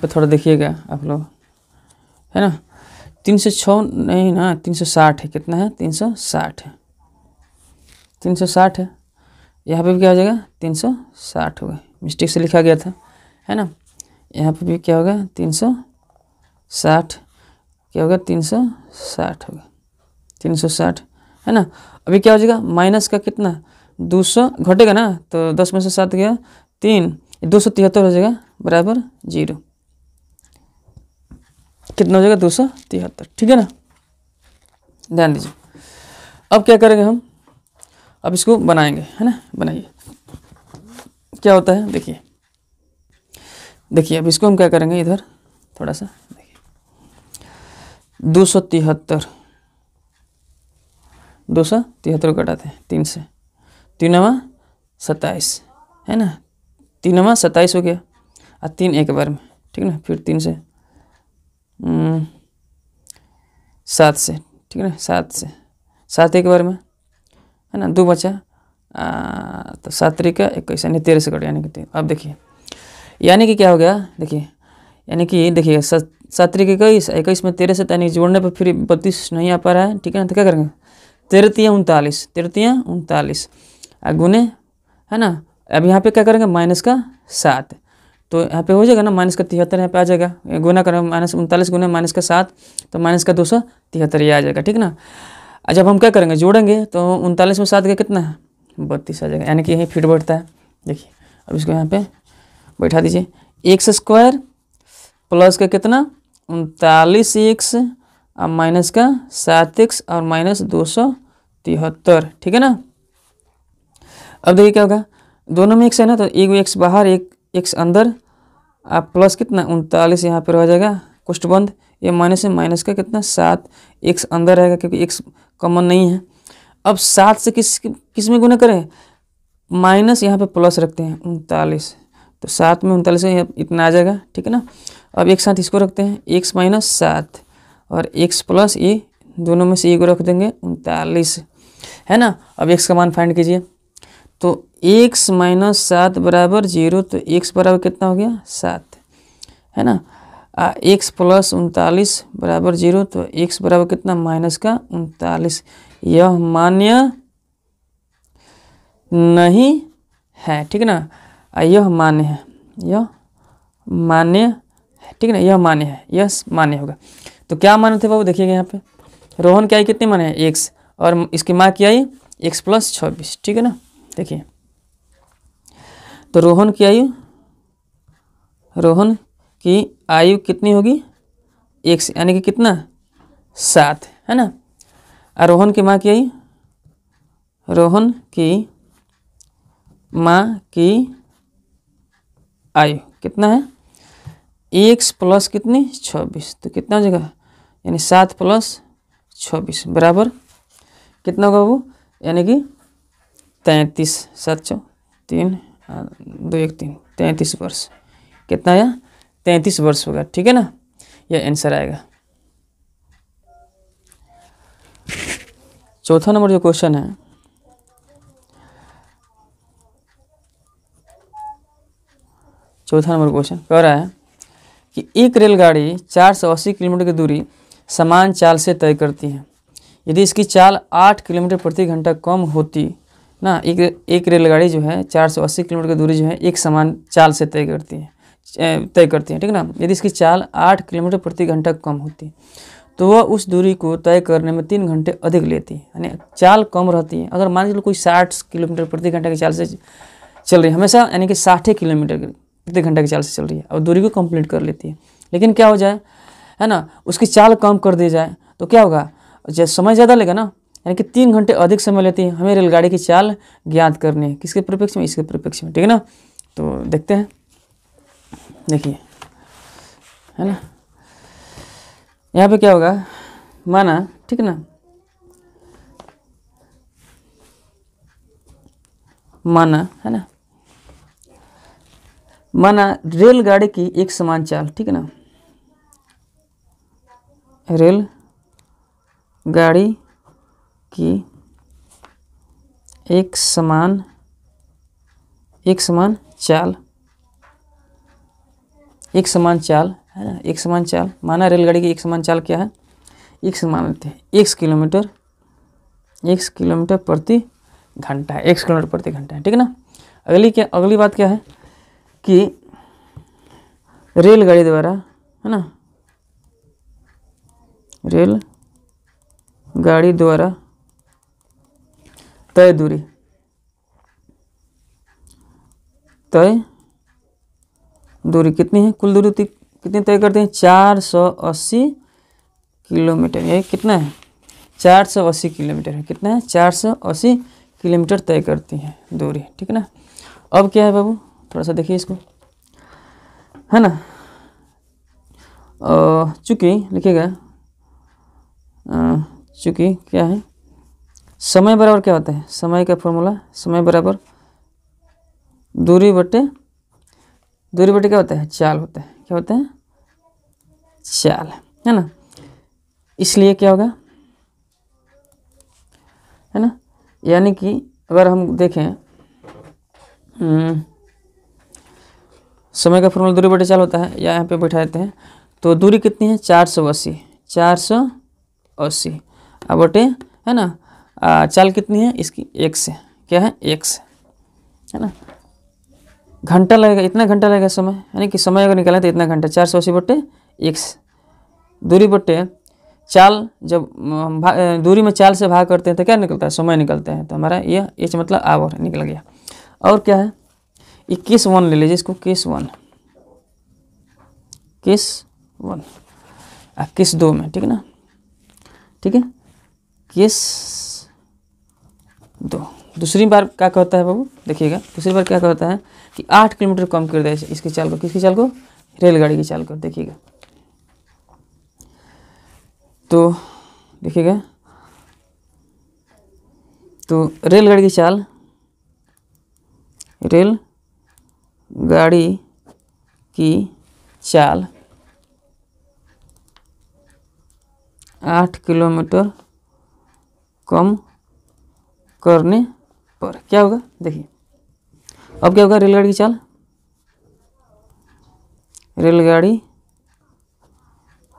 थोड़ा देखिएगा आप लोग है ना, 306 नहीं ना 360 है, कितना है 360 है, 360 है, यहाँ पे भी क्या हो जाएगा 360 होगा, मिस्टेक से लिखा गया था है ना, यहाँ पे भी क्या होगा 360 क्या होगा 360 होगा 360 है ना। अभी क्या हो जाएगा माइनस का कितना 200 घटेगा ना, तो 10 में से 7 गया 3 273 हो जाएगा बराबर 0, कितना हो जाएगा 273। ठीक है ना, ध्यान दीजिए। अब क्या करेंगे हम, अब इसको बनाएंगे है ना, बनाइए क्या होता है, देखिए अब इसको हम क्या करेंगे, इधर थोड़ा सा देखिए 273 घटाते हैं 3 से, 3 27 है ना, 3 27 हो गया, और 3 एक बार में, ठीक ना। फिर 3 से 7 से, ठीक है ना, 7 एक बार में, है ना, 2 बचा, तो 7 3 21 यानी 13 से कट, यानी कि 3। अब देखिए यानी कि क्या हो गया, देखिए यानी कि देखिए 7 3 21, 21 में 13 से, यानी जोड़ने पर फिर 32 नहीं आ पा रहा है, ठीक है ना। तो क्या करेंगे, 13 3 39, 13 3 39 गुने, है ना। अब यहाँ पे क्या करेंगे, माइनस का 7, तो यहाँ पे हो जाएगा ना, माइनस का 73 यहाँ पे आ जाएगा, गुना करेंगे माइनस 39 गुना माइनस का 7, तो माइनस का 273 ये आ जाएगा, ठीक ना। जब हम क्या करेंगे, जोड़ेंगे तो 39 में 7 का कितना है, 32 आ जाएगा, यानी कि यही फिट बैठता है। देखिए अब इसको यहाँ पे बैठा दीजिए, एक्स स्क्वायर प्लस का कितना 39 एक्स और माइनस का 7x और माइनस 273, ठीक है ना। अब देखिए क्या होगा, दोनों में एक्स है ना, तो एक एक्स बाहर एक एक्स अंदर, आप प्लस कितना 39 यहाँ पर रह जाएगा, कुष्ठ बंद, ये माइनस है, माइनस का कितना 7 एक्स अंदर रहेगा क्योंकि एक्स कॉमन नहीं है। अब 7 से किस में गुना करें, माइनस यहाँ पे प्लस रखते हैं 39, तो 7 में 39 में इतना आ जाएगा, ठीक है ना। अब एक साथ इसको रखते हैं, एक्स माइनस 7 और एक्स प्लस ये दोनों में से ये को रख देंगे 39, है ना। अब एक्स का मान फाइंड कीजिए, तो एक्स माइनस 7 बराबर 0, तो एक्स बराबर कितना हो गया 7, है ना। एक्स प्लस 39 बराबर 0, तो एक्स बराबर कितना माइनस का 39, यह मान्य नहीं है, ठीक है ना। यह मान्य है, यह मान्य है, ठीक है ना, यह मान्य है, यह मान्य होगा। तो क्या मान्य थे बाबू, देखिएगा यहाँ पे रोहन की आयु कितनी माने है एक्स, और इसकी माँ की आयु एक्स प्लस 26, ठीक है ना। देखिए तो रोहन की आयु कितनी होगी एक्स, यानी कि कितना 7, है ना। और रोहन की माँ की आयु, रोहन की माँ की आयु कितना है एक्स प्लस कितनी 26, तो कितना हो जाएगा, यानी 7 प्लस 26 बराबर कितना होगा वो, यानी कि 33, 7 3 2 1 3 33 वर्ष, कितना आया 33 वर्ष होगा, ठीक है ना। यह आंसर आएगा। चौथा नंबर जो क्वेश्चन है, चौथा नंबर क्वेश्चन कह रहा है कि एक रेलगाड़ी 480 किलोमीटर की दूरी समान चाल से तय करती है। यदि इसकी चाल 8 किलोमीटर प्रति घंटा कम होती ना, एक रेलगाड़ी जो है 480 किलोमीटर की दूरी जो है एक समान चाल से तय करती है, ठीक है ना। यदि इसकी चाल 8 किलोमीटर प्रति घंटा कम होती तो वह उस दूरी को तय करने में 3 घंटे अधिक लेती है, यानी चाल कम रहती है। अगर मान लीजिए कोई 60 किलोमीटर प्रति घंटा की चाल से चल रही है हमेशा, यानी कि 60 किलोमीटर प्रति घंटा की चाल से चल रही है और दूरी को कंप्लीट कर लेती है, लेकिन क्या हो जाए, है ना, उसकी चाल कम कर दी जाए तो क्या होगा, जब समय ज़्यादा लेगा ना, यानी कि 3 घंटे अधिक समय लेती है हमें रेलगाड़ी की चाल ज्ञात करनी है, किसके परिप्रेक्ष्य में, इसके परिप्रेक्ष्य में, ठीक है ना। तो देखते हैं, देखिए, है ना, यहाँ पे क्या होगा, माना, ठीक है ना, माना, है ना, माना रेलगाड़ी की एक समान चाल, ठीक है ना, रेल गाड़ी की एक समान चाल, है ना, एक समान चाल, माना रेलगाड़ी की एक समान चाल क्या है, एक समान लेते हैं x किलोमीटर प्रति घंटा है, x किलोमीटर प्रति घंटा है, ठीक है ना। अगली बात क्या है कि रेलगाड़ी द्वारा, है ना, रेलगाड़ी द्वारा तय दूरी कितनी है, कुल दूरी कितनी तय करते हैं 480 किलोमीटर, ये कितना है 480 किलोमीटर है, कितना है 480 किलोमीटर तय करती है दूरी, ठीक है ना। अब क्या है बाबू, थोड़ा सा देखिए इसको, है ना, चूँकि लिखिएगा, चूँकि क्या है, समय बराबर क्या होता है, समय का फॉर्मूला, समय बराबर दूरी बटे दूरी बटे क्या होता है, चाल होता है। क्या होता है, चाल, है ना। इसलिए क्या होगा, है ना, यानी कि अगर हम देखें समय का फॉर्मूला दूरी बटे चाल होता है, या यहाँ पे बैठा देते हैं। तो दूरी कितनी है, 480, 480 अब बटे, है ना, चाल कितनी है इसकी, x है। क्या है, x, है ना। घंटा लगेगा, इतना घंटा लगेगा समय, यानी कि समय अगर निकालें तो इतना घंटा, 480 बटे x। दूरी बटे चाल, जब दूरी में चाल से भाग करते हैं तो क्या निकलता है, समय निकलता है। तो हमारा यह h मतलब आवर निकल गया। और क्या है, ये केस 1 ले लीजिए, इसको केस 1, केस 1, केस 2 में, ठीक है ना, ठीक है। केस 2 दूसरी बार क्या कहता है बाबू, देखिएगा दूसरी बार क्या कहता है कि 8 किलोमीटर कम कर दे इसकी चाल को। किसकी चाल को, रेलगाड़ी की चाल को। देखिएगा तो देखिएगा, तो रेलगाड़ी की चाल, रेल गाड़ी की चाल 8 किलोमीटर कम करने पर क्या होगा, देखिए अब क्या होगा, रेलगाड़ी की चाल, रेलगाड़ी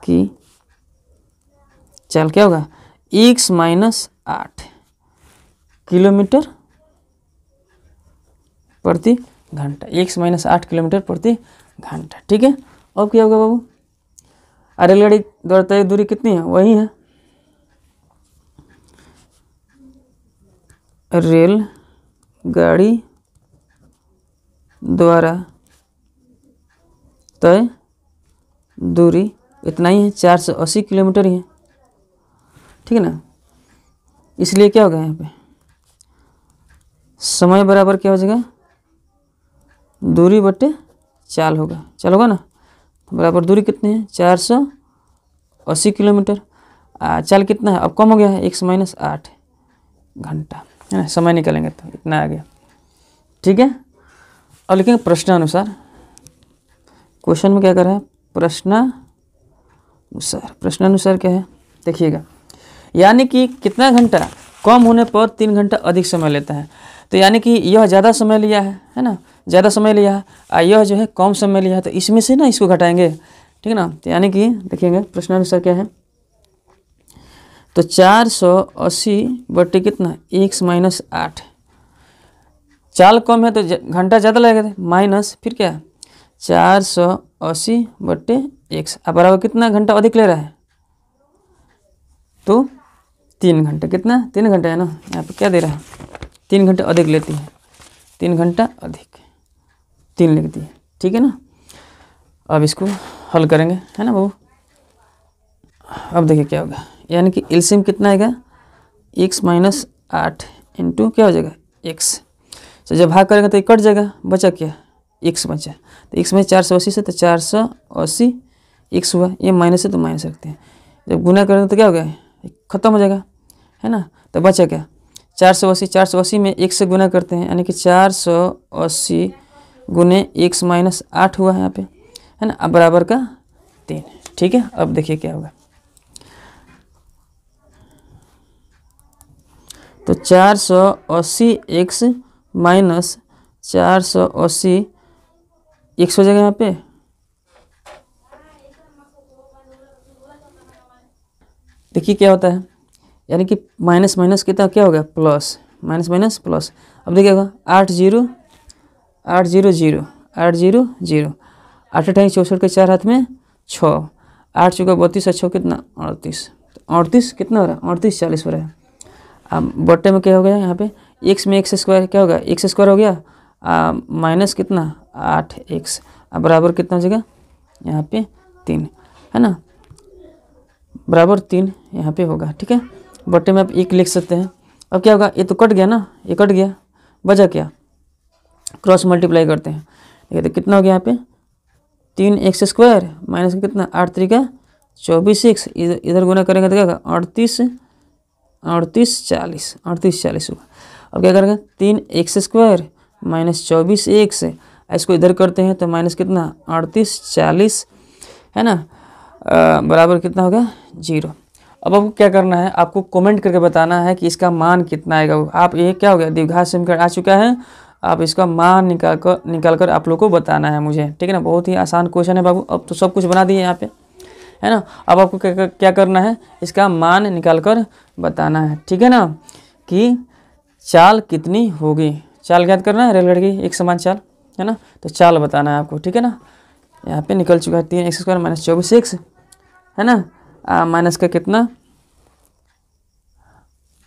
की चाल क्या होगा, x माइनस 8 किलोमीटर प्रति घंटा, x माइनस 8 किलोमीटर प्रति घंटा, ठीक है। अब क्या होगा बाबू, रेलगाड़ी द्वारा तय दूरी कितनी है, वही है, रेल गाड़ी द्वारा तय दूरी इतना ही है, 480 किलोमीटर ही है, ठीक है ना। इसलिए क्या होगा यहाँ पे, समय बराबर क्या हो जाएगा, दूरी बटे चाल होगा, चाल होगा ना, बराबर दूरी कितनी है, 480 किलोमीटर, चाल कितना है, अब कम हो गया है, x माइनस 8 घंटा, है ना। समय निकालेंगे तो इतना आ गया, ठीक है। और लिखेंगे प्रश्नानुसार, क्वेश्चन में क्या कर रहा है, प्रश्नानुसार, प्रश्नानुसार क्या है, देखिएगा, यानी कि कितना घंटा कम होने पर 3 घंटा अधिक समय लेता है। तो यानी कि यह ज़्यादा समय लिया है ना, ज़्यादा समय लिया है, यह जो है कम समय लिया है, तो इसमें से ना इसको घटाएंगे, ठीक है ना। तो यानी कि देखिएगा प्रश्नानुसार क्या है, तो 480 बटे कितना, x माइनस 8, चाल कम है तो घंटा ज़्यादा लगेगा, माइनस फिर क्या, 480 बटे x, अब बराबर कितना घंटा अधिक ले रहा है, तो 3 घंटे, कितना 3 घंटे है ना, यहाँ पे क्या दे रहा है, 3 घंटे अधिक लेती है, 3 घंटा अधिक 3 लिखती है, ठीक है ना। अब इसको हल करेंगे, है ना बाबू। अब देखिए क्या होगा, यानी कि एलसीएम कितना आएगा, x माइनस 8 इंटू क्या हो जाएगा, x। तो जब भाग करेंगे तो ये कट जाएगा, बचा क्या, x बचा, तो x में 480 से, तो 480 x हुआ, ये माइनस है तो माइनस रखते हैं, जब गुना करेंगे तो क्या हो गया, खत्म हो जाएगा, है ना। तो बचा क्या, 480 में 1 से गुना करते हैं, यानी कि 480 गुने x माइनस 8 हुआ है यहाँ पे, है ना, अब बराबर का 3, ठीक है। अब देखिए क्या होगा, तो 480 x माइनस 480 x हो जाएगा यहाँ पे, देखिए क्या होता है, यानी कि माइनस माइनस कितना क्या हो गया, प्लस, माइनस माइनस प्लस। अब देखिए होगा 8 0 8 0 0 8 0 0, 8 8 64 के 4 हाथ में 6, 8 चौका 32 6 कितना 38, 38 कितना हो रहा है, 38 40 हो रहा है। अब बट्टे में क्या हो गया यहाँ पे, x में x स्क्वायर क्या होगा, x स्क्वायर हो गया, माइनस कितना 8x, अब बराबर कितना हो जाएगा यहाँ पे 3, है ना, बराबर 3 यहाँ पे होगा, ठीक है। बट्टे में आप 1 लिख सकते हैं। अब क्या होगा, ये तो कट गया ना, ये कट गया, बचा क्या, क्रॉस मल्टीप्लाई करते हैं, ठीक है। तो कितना हो गया यहाँ पे 3x स्क्वायर माइनस कितना 8 3 का 24x, इधर गुना करेंगे तो क्या होगा 38 40 हुआ। अब क्या करेंगे 3x स्क्वायर माइनस 24x इसको इधर करते हैं तो माइनस कितना 38 40 है ना, बराबर कितना हो गया 0। अब आपको क्या करना है, आपको कमेंट करके बताना है कि इसका मान कितना आएगा। आप ये क्या हो गया, द्विघात समीकरण आ चुका है, आप इसका मान निकाल कर आप लोग को बताना है मुझे, ठीक है ना। बहुत ही आसान क्वेश्चन है बाबू, अब तो सब कुछ बना दिए यहाँ पे, है ना। अब आपको क्या करना है, इसका मान निकाल कर बताना है, ठीक है ना, कि चाल कितनी होगी। चाल याद करना है रेलगाड़ी की एक समान चाल, है ना, तो चाल बताना है आपको, ठीक है ना। यहाँ पे निकल चुका है 3x² माइनस 24x, है ना, माइनस का कितना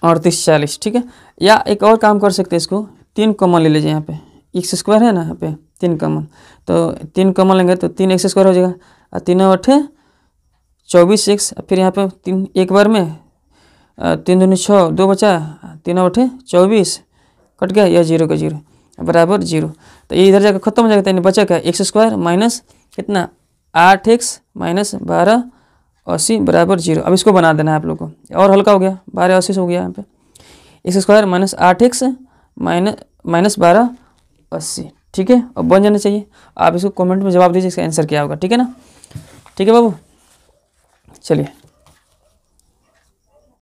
38 40, ठीक है। या एक और काम कर सकते हैं, इसको 3 कॉमन ले लीजिए, यहाँ पे x² है ना, यहाँ पे 3 कॉमन, तो 3 कॉमन लेंगे तो 3x² हो जाएगा, और 3 8 24x, फिर यहाँ पे 3 एक बार में 3 दूनी 6 2 बचा, 3 8 24 कट गया, यह 0 का 0 बराबर 0। तो ये इधर जाकर खत्म हो जाएगा, तो बचा क्या x² माइनस कितना 8x माइनस 12 80 बराबर 0। अब इसको बना देना है आप लोग को, और हल्का हो गया 12 80 हो गया यहाँ पे, x² माइनस 8x माइनस 12 80, ठीक है। अब बन जाना चाहिए। आप इसको कमेंट में जवाब दीजिए इसका आंसर क्या होगा, ठीक है ना। ठीक है बाबू, चलिए।